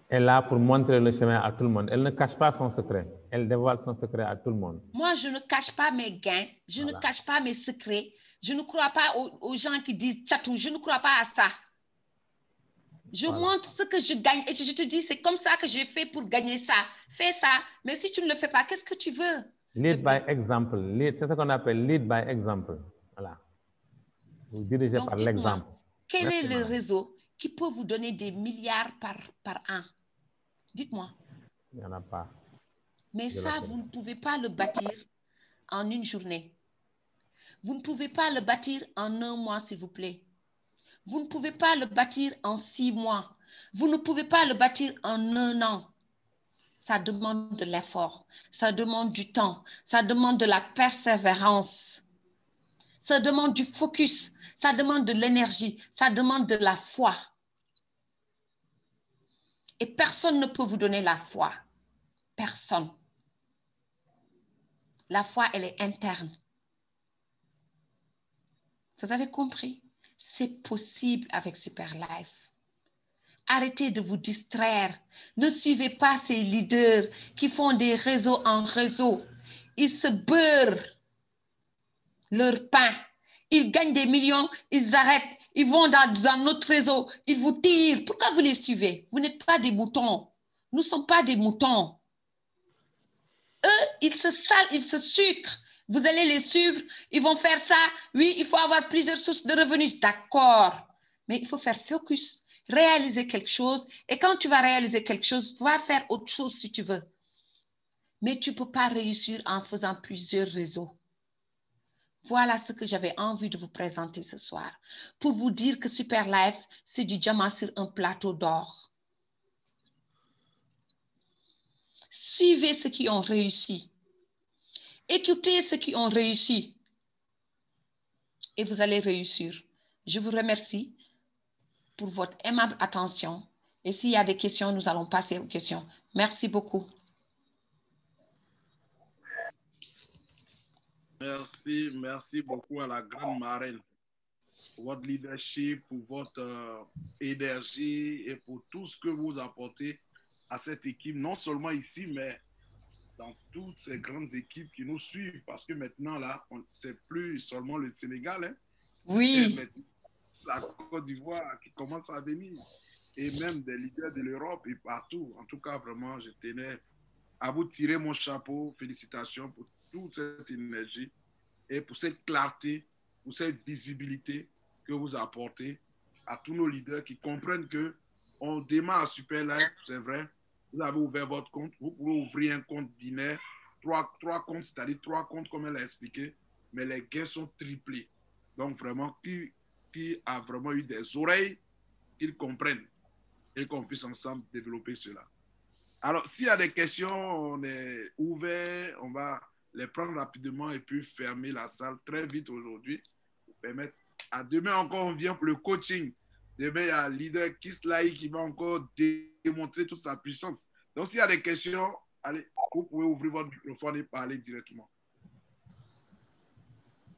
est là pour montrer le chemin à tout le monde. Elle ne cache pas son secret. Elle dévoile son secret à tout le monde. Moi, je ne cache pas mes gains. Je ne cache pas mes secrets. Je ne crois pas aux gens qui disent tchatou. Je ne crois pas à ça. Je montre ce que je gagne et je te dis, c'est comme ça que j'ai fait pour gagner ça. Fais ça. Mais si tu ne le fais pas, qu'est-ce que tu veux? Lead by example. C'est ce qu'on appelle lead by example. Voilà. Vous dirigez par l'exemple. Quel est le réseau qui peut vous donner des milliards par an? Dites-moi. Il n'y en a pas. Mais ça, vous ne pouvez pas le bâtir en une journée. Vous ne pouvez pas le bâtir en un mois, s'il vous plaît. Vous ne pouvez pas le bâtir en 6 mois. Vous ne pouvez pas le bâtir en 1 an. Ça demande de l'effort. Ça demande du temps. Ça demande de la persévérance. Ça demande du focus. Ça demande de l'énergie. Ça demande de la foi. Et personne ne peut vous donner la foi. Personne. La foi, elle est interne. Vous avez compris? C'est possible avec Super Life. Arrêtez de vous distraire. Ne suivez pas ces leaders qui font des réseaux en réseau. Ils se beurrent leur pain. Ils gagnent des millions, ils arrêtent. Ils vont dans un autre réseau. Ils vous tirent. Pourquoi vous les suivez? Vous n'êtes pas des moutons. Nous ne sommes pas des moutons. Eux, ils se salent, ils se sucrent. Vous allez les suivre, ils vont faire ça. Oui, il faut avoir plusieurs sources de revenus. D'accord. Mais il faut faire focus, réaliser quelque chose. Et quand tu vas réaliser quelque chose, tu vas faire autre chose si tu veux. Mais tu ne peux pas réussir en faisant plusieurs réseaux. Voilà ce que j'avais envie de vous présenter ce soir. Pour vous dire que Super Life, c'est du diamant sur un plateau d'or. Suivez ceux qui ont réussi. Écoutez ceux qui ont réussi et vous allez réussir. Je vous remercie pour votre aimable attention. Et s'il y a des questions, nous allons passer aux questions. Merci beaucoup. Merci beaucoup à la grande marraine pour votre leadership, pour votre énergie et pour tout ce que vous apportez à cette équipe, non seulement ici, mais dans toutes ces grandes équipes qui nous suivent, parce que maintenant, là, c'est plus seulement le Sénégal, hein. Oui. La Côte d'Ivoire qui commence à venir, et même des leaders de l'Europe et partout. En tout cas, vraiment, je tenais à vous tirer mon chapeau. Félicitations pour toute cette énergie et pour cette clarté, pour cette visibilité que vous apportez à tous nos leaders qui comprennent qu'on démarre à Super Life, c'est vrai. Vous avez ouvert votre compte, vous pouvez ouvrir un compte binaire, trois comptes, c'est-à-dire 3 comptes comme elle a expliqué, mais les gains sont triplés. Donc vraiment, qui a vraiment eu des oreilles, qu'ils comprennent et qu'on puisse ensemble développer cela. Alors, s'il y a des questions, on est ouvert, on va les prendre rapidement et puis fermer la salle très vite aujourd'hui pour permettre à demain encore, on vient pour le coaching. Demain, il y a le leader Kislaï qui va encore démontrer toute sa puissance. Donc, s'il y a des questions, allez, vous pouvez ouvrir votre microphone et parler directement.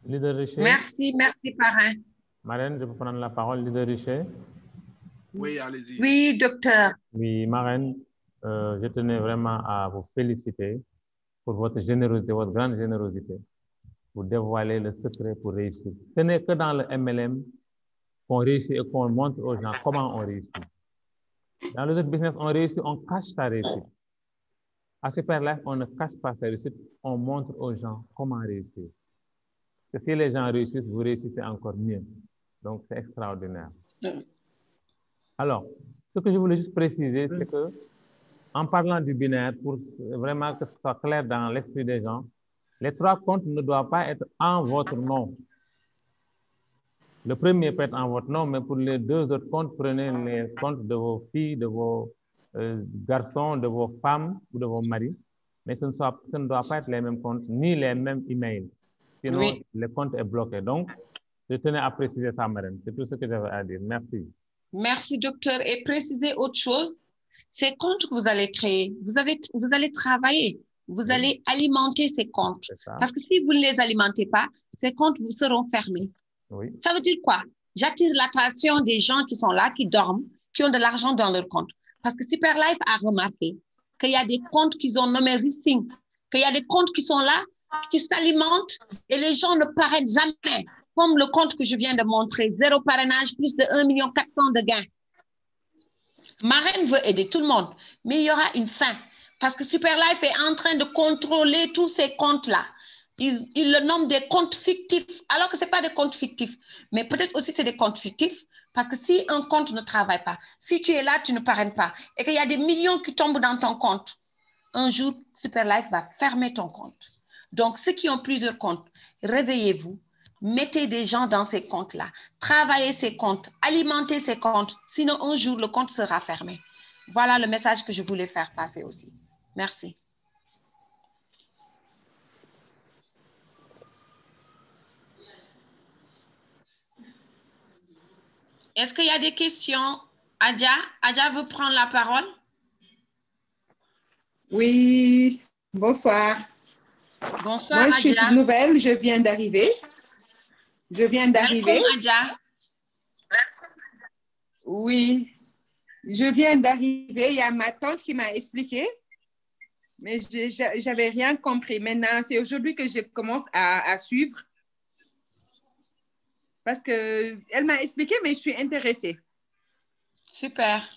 Leader Richer. Merci parrain. Marraine, je peux prendre la parole, leader Richer? Oui, allez-y. Oui, docteur. Oui, Marraine, je tenais vraiment à vous féliciter pour votre générosité, votre grande générosité, pour dévoiler le secret pour réussir. Ce n'est que dans le MLM qu'on réussit et qu'on montre aux gens comment on réussit. Dans le business, on réussit, on cache sa réussite. À Super Life, on ne cache pas sa réussite, on montre aux gens comment réussir. Parce que si les gens réussissent, vous réussissez encore mieux. Donc, c'est extraordinaire. Alors, ce que je voulais juste préciser, c'est que, en parlant du binaire, pour vraiment que ce soit clair dans l'esprit des gens, les 3 comptes ne doivent pas être en votre nom. Le premier peut être en votre nom, mais pour les deux autres comptes, prenez les comptes de vos filles, de vos garçons, de vos femmes ou de vos maris. Mais ce ne doit pas être les mêmes comptes, ni les mêmes emails. Sinon, Oui. le compte est bloqué. Donc, je tenais à préciser ça, madame. C'est tout ce que j'avais à dire. Merci. Merci, docteur. Et préciser autre chose, ces comptes que vous allez créer, vous allez travailler, vous allez alimenter ces comptes. Parce que si vous ne les alimentez pas, ces comptes vous seront fermés. Oui. Ça veut dire quoi? J'attire l'attention des gens qui sont là, qui dorment, qui ont de l'argent dans leur compte. Parce que Superlife a remarqué qu'il y a des comptes qu'ils ont nommés risking, qu'il y a des comptes qui sont là, qui s'alimentent et les gens ne paraissent jamais. Comme le compte que je viens de montrer, 0 parrainage, plus de 1 400 000 de gains. Marraine veut aider tout le monde, mais il y aura une fin. Parce que Superlife est en train de contrôler tous ces comptes-là. Ils le nomment des comptes fictifs, alors que ce n'est pas des comptes fictifs. Mais peut-être aussi c'est des comptes fictifs, parce que si un compte ne travaille pas, si tu es là, tu ne parraines pas, et qu'il y a des millions qui tombent dans ton compte, un jour, Superlife va fermer ton compte. Donc, ceux qui ont plusieurs comptes, réveillez-vous, mettez des gens dans ces comptes-là, travaillez ces comptes, alimentez ces comptes, sinon un jour, le compte sera fermé. Voilà le message que je voulais faire passer aussi. Merci. Est-ce qu'il y a des questions? Adja veut prendre la parole? Oui, bonsoir. Bonsoir, moi, je suis toute nouvelle, je viens d'arriver. Welcome, Adja. Oui, je viens d'arriver. Il y a ma tante qui m'a expliqué, mais je n'avais rien compris. Maintenant, c'est aujourd'hui que je commence à suivre. Parce qu'elle m'a expliqué, mais je suis intéressée. Super.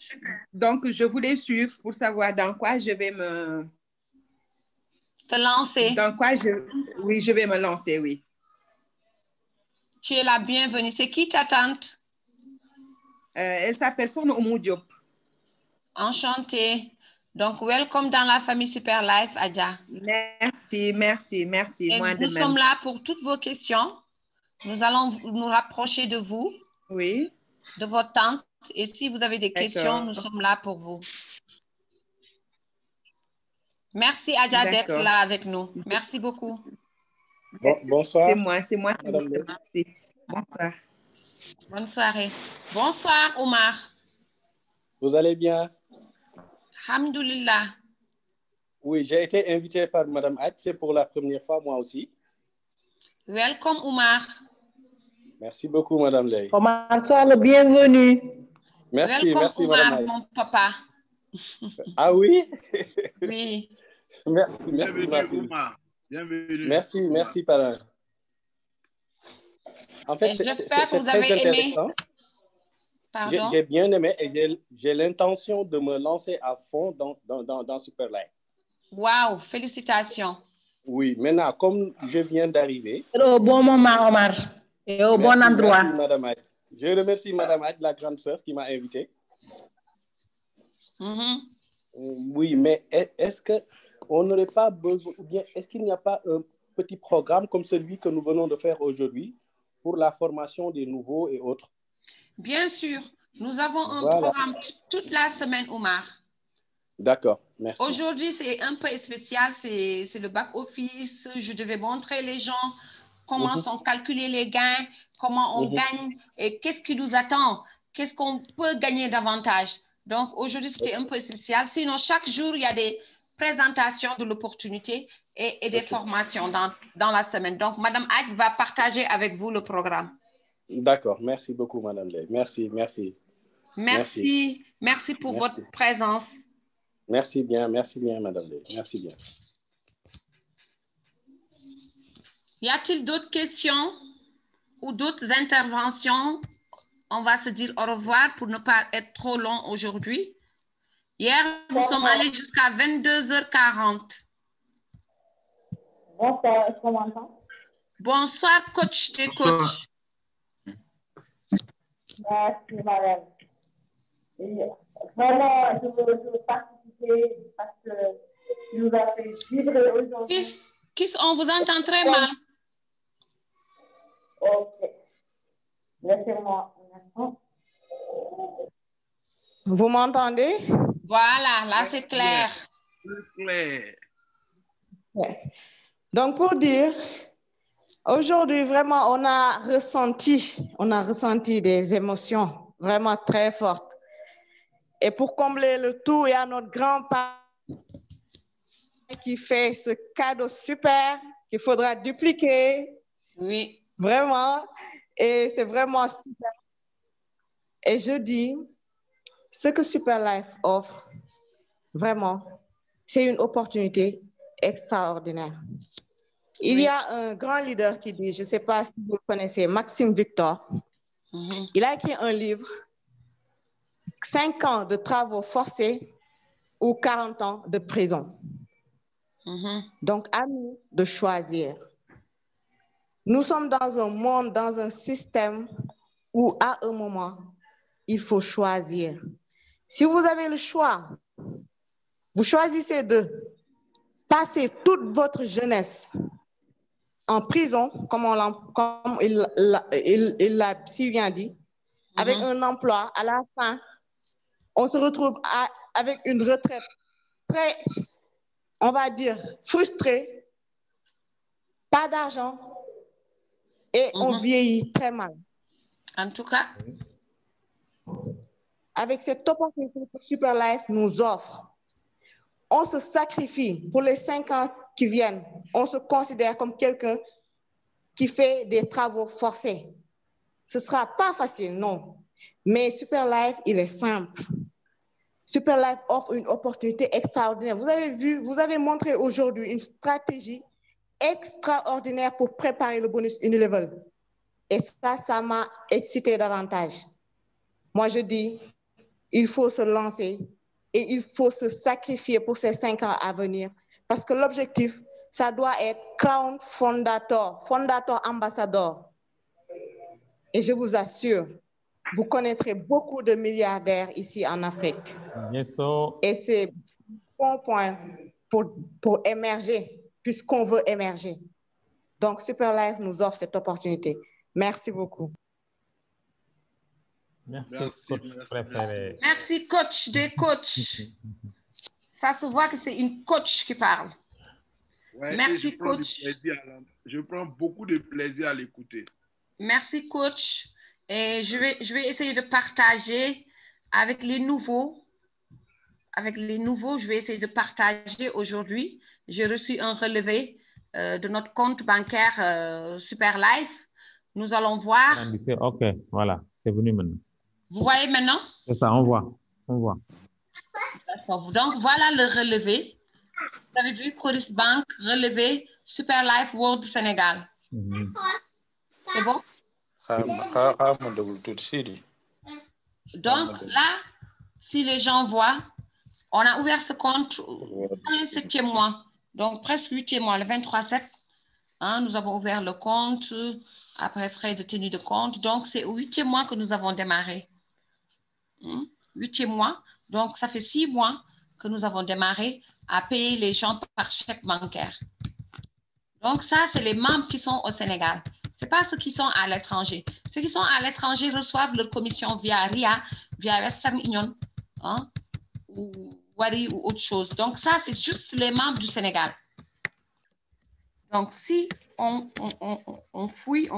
Donc, je voulais suivre pour savoir dans quoi je vais me... Te lancer. Dans quoi oui, je vais me lancer, oui. Tu es la bienvenue. C'est qui ta tante? Elle s'appelle Sono Oumou Diop. Enchantée. Donc, welcome dans la famille Superlife, Adja. Merci, merci, merci. Et nous sommes là pour toutes vos questions. Nous allons nous rapprocher de vous. Oui. De votre tante. Et si vous avez des questions, nous sommes là pour vous. Merci, Adja, d'être là avec nous. Merci beaucoup. Bonsoir. C'est moi. Merci. Bonsoir. Bonne soirée. Bonsoir, Omar. Vous allez bien? Alhamdoulilah. Oui, j'ai été invité par Madame Hadj. C'est pour la première fois, moi aussi. Welcome, Omar. Merci beaucoup, Madame Ley. Omar, sois le bienvenu. Merci, welcome, merci, Omar, Madame Hadj. mon papa. Ah oui? Oui. Merci, ma fille. Bienvenue. Merci, parrain. En fait, j'espère que vous très avez intéressant. Aimé. J'ai bien aimé et j'ai l'intention de me lancer à fond dans Superlife. Wow, félicitations. Oui, maintenant, comme je viens d'arriver... Au bon moment, Omar. Et au bon endroit. Merci, Madame Hadj. Je remercie Madame Hadj, la grande sœur, qui m'a invité. Oui, mais est-ce qu'on n'aurait pas besoin, ou bien est-ce qu'il n'y a pas un petit programme comme celui que nous venons de faire aujourd'hui pour la formation des nouveaux et autres? Bien sûr, nous avons un programme toute la semaine, Omar. D'accord, merci. Aujourd'hui, c'est un peu spécial, c'est le back-office. Je devais montrer les gens comment sont calculés les gains, comment on gagne et qu'est-ce qui nous attend, qu'est-ce qu'on peut gagner davantage. Donc, aujourd'hui, c'était un peu spécial. Sinon, chaque jour, il y a des présentations de l'opportunité et des formations dans la semaine. Donc, Madame Hadj va partager avec vous le programme. D'accord, merci beaucoup, Madame Ley. Merci pour votre présence. Merci bien, Madame Ley. Merci bien. Y a-t-il d'autres questions ou d'autres interventions? On va se dire au revoir pour ne pas être trop long aujourd'hui. Hier, nous sommes allés jusqu'à 22h40. Bonsoir, est-ce qu'on m'entend? Bonsoir, coach des coachs. Merci, madame. Et vraiment, je veux participer parce que tu nous as fait vibrer aujourd'hui. On vous entend très mal. Ok. laissez-moi un instant. Vous m'entendez? Voilà, là c'est clair. Clair. Ouais. Donc pour dire, aujourd'hui vraiment on a ressenti des émotions vraiment très fortes. Et pour combler le tout, il y a notre grand-père qui fait ce cadeau super qu'il faudra dupliquer. Oui. Vraiment. Et c'est vraiment super. Et je dis, ce que Super Life offre, vraiment, c'est une opportunité extraordinaire. Il y a un grand leader qui dit, je ne sais pas si vous le connaissez, Maxime Victor. Il a écrit un livre, 5 ans de travaux forcés ou 40 ans de prison. Donc, à nous de choisir. Nous sommes dans un monde, dans un système où, à un moment, il faut choisir. Si vous avez le choix, vous choisissez de passer toute votre jeunesse en prison, comme il l'a si bien dit, avec un emploi, à la fin, on se retrouve avec une retraite très, on va dire, frustrée, pas d'argent, et on vieillit très mal. En tout cas, avec cette opportunité que Super Life nous offre, on se sacrifie pour les 5 ans qui viennent. On se considère comme quelqu'un qui fait des travaux forcés. Ce ne sera pas facile, non. Mais Super Life, il est simple. Super Life offre une opportunité extraordinaire. Vous avez vu, vous avez montré aujourd'hui une stratégie extraordinaire pour préparer le bonus Unilevel. Et ça m'a excité davantage. Moi, je dis, il faut se lancer et il faut se sacrifier pour ces 5 ans à venir. Parce que l'objectif, ça doit être Crown Fondator, Fondator Ambassador. Et je vous assure, vous connaîtrez beaucoup de milliardaires ici en Afrique. Yes, so. Et c'est un bon point pour émerger, puisqu'on veut émerger. Donc, Super Life nous offre cette opportunité. Merci beaucoup. Merci, coach préféré. Merci, coach des coachs. Ça se voit que c'est une coach qui parle. Ouais, merci, coach. Je prends beaucoup de plaisir à l'écouter. Merci, coach. Et je vais essayer de partager avec les nouveaux. Avec les nouveaux, je vais essayer de partager aujourd'hui. J'ai reçu un relevé de notre compte bancaire Super Life. Nous allons voir. OK, voilà, c'est venu maintenant. Vous voyez maintenant? C'est ça, on voit. D'accord. Donc, voilà le relevé. Vous avez vu, Coris Bank, relevé Super Life World du Sénégal. C'est bon? Donc, là, si les gens voient, on a ouvert ce compte le 7e mois, donc presque 8e mois, le 23/7. Nous avons ouvert le compte après frais de tenue de compte. Donc, c'est au 8e mois que nous avons démarré. 8e mois. Donc, ça fait 6 mois que nous avons démarré à payer les gens par chèque bancaire. Donc, ça, c'est les membres qui sont au Sénégal. Ce n'est pas ceux qui sont à l'étranger. Ceux qui sont à l'étranger reçoivent leur commission via RIA, via Western Union, ou Wari ou autre chose. Donc, ça, c'est juste les membres du Sénégal. Donc, si on fouille,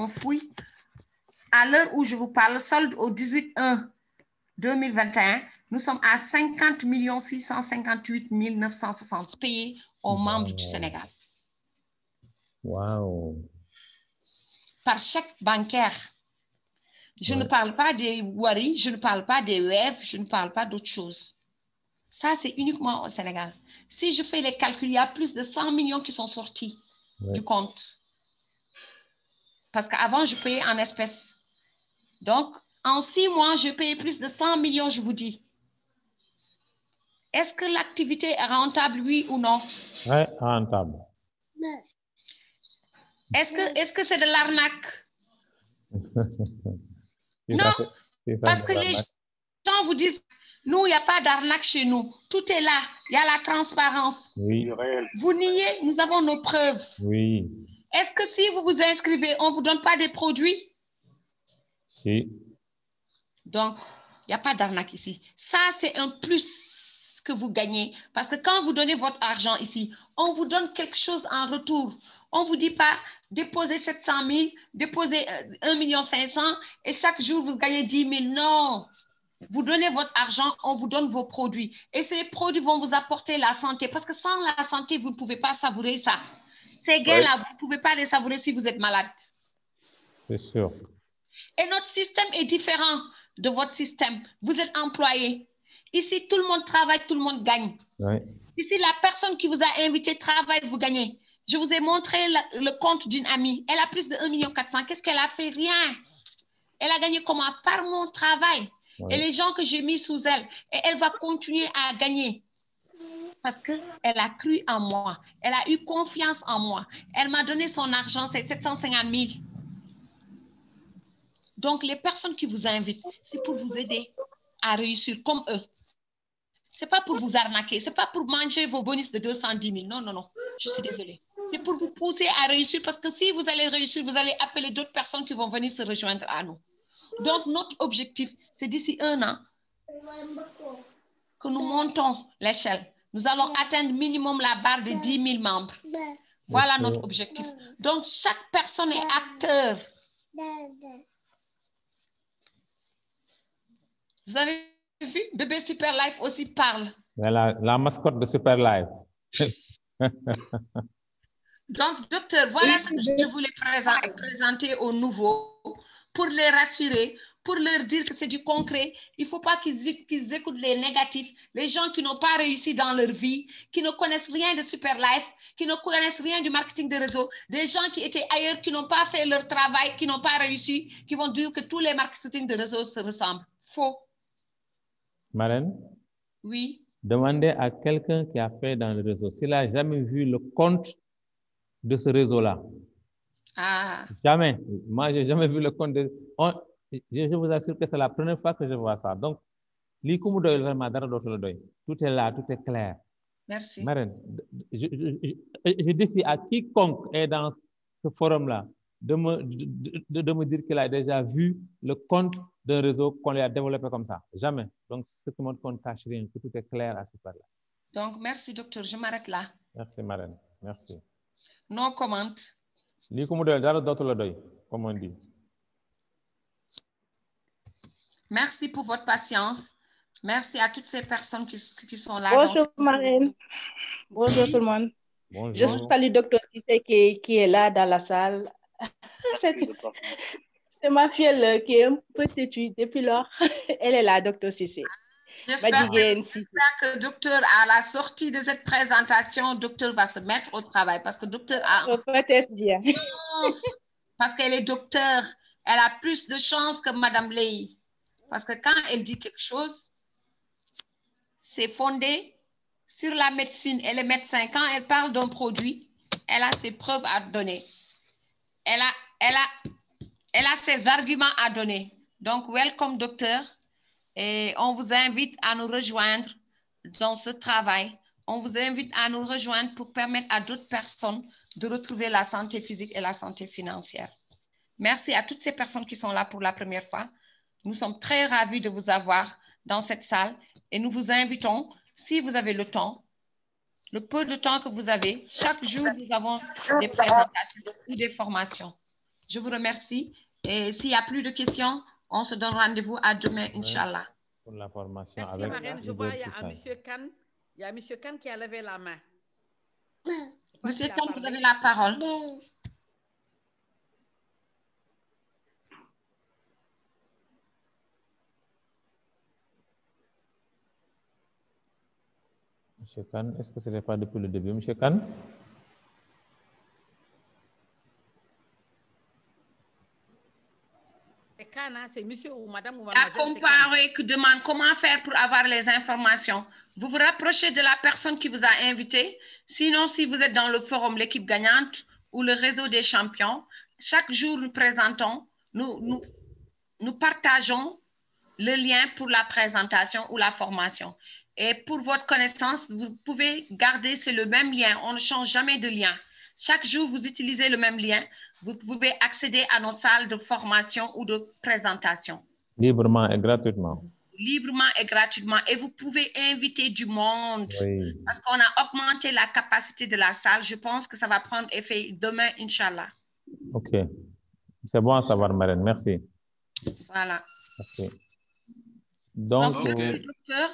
à l'heure où je vous parle, solde au 18/1/2021, nous sommes à 50 658 960 payés aux membres du Sénégal. Wow. Par chèque bancaire. Je ne parle pas des Wari, je ne parle pas des Wave, je ne parle pas d'autre chose. Ça, c'est uniquement au Sénégal. Si je fais les calculs, il y a plus de 100 millions qui sont sortis du compte. Parce qu'avant, je payais en espèces. Donc, en 6 mois, je payais plus de 100 millions, je vous dis. Est-ce que l'activité est rentable, oui ou non? Oui, rentable. Est-ce que c'est de l'arnaque? Non, parce que les gens vous disent, nous, il n'y a pas d'arnaque chez nous. Tout est là. Il y a la transparence. Oui. Vous niez, nous avons nos preuves. Oui. Est-ce que si vous vous inscrivez, on ne vous donne pas des produits? Si. Donc, il n'y a pas d'arnaque ici. Ça, c'est un plus que vous gagnez. Parce que quand vous donnez votre argent ici, on vous donne quelque chose en retour. On ne vous dit pas déposez 700 000, déposez 1,5 million et chaque jour, vous gagnez 10 000. Non. Vous donnez votre argent, on vous donne vos produits. Et ces produits vont vous apporter la santé. Parce que sans la santé, vous ne pouvez pas savourer ça. Ces gains-là, vous ne pouvez pas les savourer si vous êtes malade. C'est sûr. Et notre système est différent de votre système. Vous êtes employé. Ici, tout le monde travaille, tout le monde gagne. Ouais. Ici, la personne qui vous a invité travaille, vous gagnez. Je vous ai montré le compte d'une amie. Elle a plus de 1,4 million. Qu'est-ce qu'elle a fait? Rien. Elle a gagné comment? Par mon travail. Ouais. Et les gens que j'ai mis sous elle. Et elle va continuer à gagner. Parce qu'elle a cru en moi. Elle a eu confiance en moi. Elle m'a donné son argent, c'est 750 000. Donc, les personnes qui vous invitent, c'est pour vous aider à réussir comme eux. Ce n'est pas pour vous arnaquer. Ce n'est pas pour manger vos bonus de 210 000. Non, non, non. Je suis désolée. C'est pour vous pousser à réussir parce que si vous allez réussir, vous allez appeler d'autres personnes qui vont venir se rejoindre à nous. Donc, notre objectif, c'est d'ici 1 an que nous montons l'échelle. Nous allons atteindre minimum la barre de 10 000 membres. Voilà notre objectif. Donc, chaque personne est acteur. Vous avez vu? Bébé Super Life aussi parle. La mascotte de Super Life. Donc, docteur, voilà ce que je voulais présenter aux nouveaux pour les rassurer, pour leur dire que c'est du concret. Il ne faut pas qu'ils écoutent les négatifs, les gens qui n'ont pas réussi dans leur vie, qui ne connaissent rien de Super Life, qui ne connaissent rien du marketing de réseau, des gens qui étaient ailleurs, qui n'ont pas fait leur travail, qui n'ont pas réussi, qui vont dire que tous les marketing de réseau se ressemblent. Faux. Marraine? Oui. Demandez à quelqu'un qui a fait dans le réseau s'il n'a jamais vu le compte de ce réseau-là. Ah. Jamais. Moi, je n'ai jamais vu le compte de... Je vous assure que c'est la première fois que je vois ça. Donc, tout est là, tout est clair. Merci. Marraine, je défie à quiconque est dans ce forum-là de me dire qu'il a déjà vu le compte d'un réseau qu'on lui a développé comme ça. Jamais. Donc, ce qui montre qu'on ne cache rien, que tout est clair à ce part-là. Donc, merci, docteur. Je m'arrête là. Merci, Marraine. Merci. No comment. Comme on dit. Merci pour votre patience. Merci à toutes ces personnes qui sont là. Bonjour, Marraine. Bonjour tout le monde. Bonjour. Je salue docteur Cissé qui est là dans la salle. C'est ma fille qui est un peu têtue depuis lors. Elle est là, docteur Cissé. J'espère que docteur, à la sortie de cette présentation, docteur va se mettre au travail parce que docteur a... Peut-être bien. Parce qu'elle est docteur, elle a plus de chance que Madame Lei. Parce que quand elle dit quelque chose, c'est fondé sur la médecine. Elle est médecin. Quand elle parle d'un produit, elle a ses preuves à donner. Elle a ses arguments à donner. Donc, welcome, docteur. Et on vous invite à nous rejoindre dans ce travail. On vous invite à nous rejoindre pour permettre à d'autres personnes de retrouver la santé physique et la santé financière. Merci à toutes ces personnes qui sont là pour la première fois. Nous sommes très ravis de vous avoir dans cette salle et nous vous invitons, si vous avez le temps, le peu de temps que vous avez, chaque jour, nous avons des présentations ou des formations. Je vous remercie et s'il n'y a plus de questions, on se donne rendez-vous à demain, Inch'Allah. Pour la formation. Merci, Marraine. Je vois, il y a M. Khan. Il y a M. Khan qui a levé la main. Monsieur Khan, vous avez la parole. Monsieur Khan, est-ce que ce n'est pas depuis le début, Monsieur Khan? C'est monsieur ou madame ou mademoiselle. La comparée qui demande comment faire pour avoir les informations. Vous vous rapprochez de la personne qui vous a invité. Sinon, si vous êtes dans le forum L'équipe gagnante ou le réseau des champions, chaque jour nous présentons, nous partageons le lien pour la présentation ou la formation. Et pour votre connaissance, vous pouvez garder, c'est le même lien. On ne change jamais de lien. Chaque jour, vous utilisez le même lien. Vous pouvez accéder à nos salles de formation ou de présentation. Librement et gratuitement. Librement et gratuitement. Et vous pouvez inviter du monde. Oui. Parce qu'on a augmenté la capacité de la salle. Je pense que ça va prendre effet demain, Inch'Allah. OK. C'est bon à savoir, Marraine. Merci. Voilà. Okay. Donc, docteur,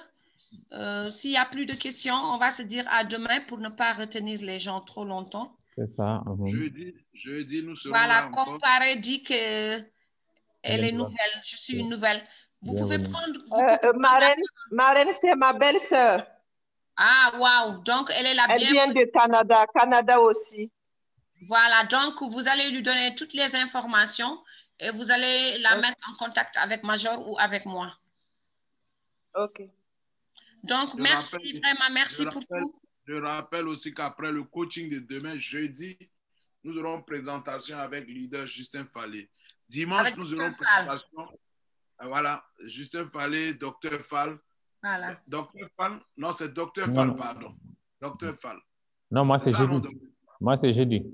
s'il n'y a plus de questions, on va se dire à demain pour ne pas retenir les gens trop longtemps. C'est ça. Jeudi, nous serons voilà, là comme Paré dit qu'elle est nouvelle. Je suis une nouvelle. Vous pouvez prendre... Marraine, c'est ma belle-sœur. Ah, waouh. Donc, elle est la bienvenue. Elle vient de Canada. Canada aussi. Voilà. Donc, vous allez lui donner toutes les informations et vous allez la mettre en contact avec Major ou avec moi. OK. Donc, merci pour tout. Je rappelle aussi qu'après le coaching de demain, jeudi, nous aurons présentation avec leader Justin Fallé. Dimanche, nous aurons présentation. Voilà, Justin Fallé, Dr Fall. Voilà. Dr Fall, non, c'est Dr Fall, pardon. Dr Fall. Non, moi, c'est jeudi. Moi, c'est jeudi.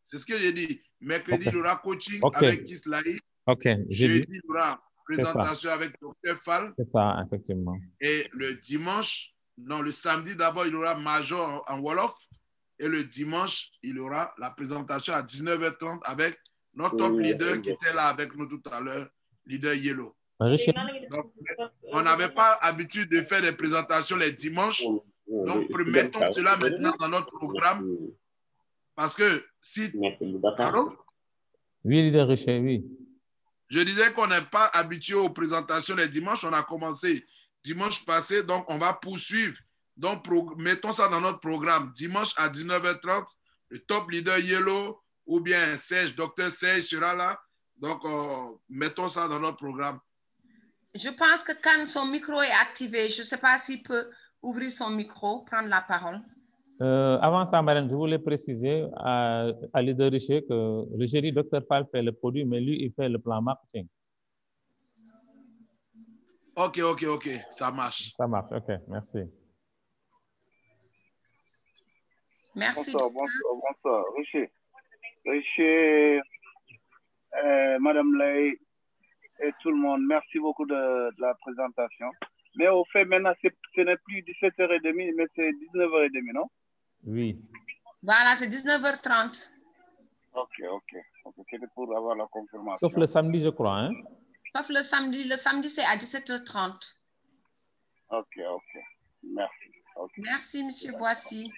C'est ce que j'ai dit. Mercredi, il y aura coaching avec Kislaï. OK. Jeudi, il y aura présentation avec Dr Fall. C'est ça, effectivement. Et le dimanche, non, le samedi, d'abord, il y aura Major en Wolof. Et le dimanche, il y aura la présentation à 19h30 avec notre top leader qui était là avec nous tout à l'heure, leader Yellow. Donc, on n'avait pas l'habitude de faire des présentations les dimanches. Donc, mettons cela maintenant dans notre programme. Parce que si... Allô? Oui, leader Richet, oui. Je disais qu'on n'est pas habitué aux présentations les dimanches. On a commencé dimanche passé, donc on va poursuivre. Donc, mettons ça dans notre programme. Dimanche à 19h30, le top leader Yellow ou bien Serge, Dr Serge sera là. Donc, mettons ça dans notre programme. Je pense que quand son micro est activé, je ne sais pas s'il peut ouvrir son micro, prendre la parole. Avant ça, Marraine, je voulais préciser à leader Richet que Richet, Dr Fall fait le produit, mais lui, il fait le plan marketing. OK, ça marche. Ça marche, OK, merci. Merci. Bonsoir. Richet, Madame Lay et tout le monde, merci beaucoup de la présentation. Mais au fait, maintenant, ce n'est plus 17h30, mais c'est 19h30, non? Oui. Voilà, c'est 19h30. OK. C'était pour avoir la confirmation. Sauf le samedi, je crois, hein? Sauf le samedi. Le samedi, c'est à 17h30. OK. Merci. Merci, Monsieur Boissy.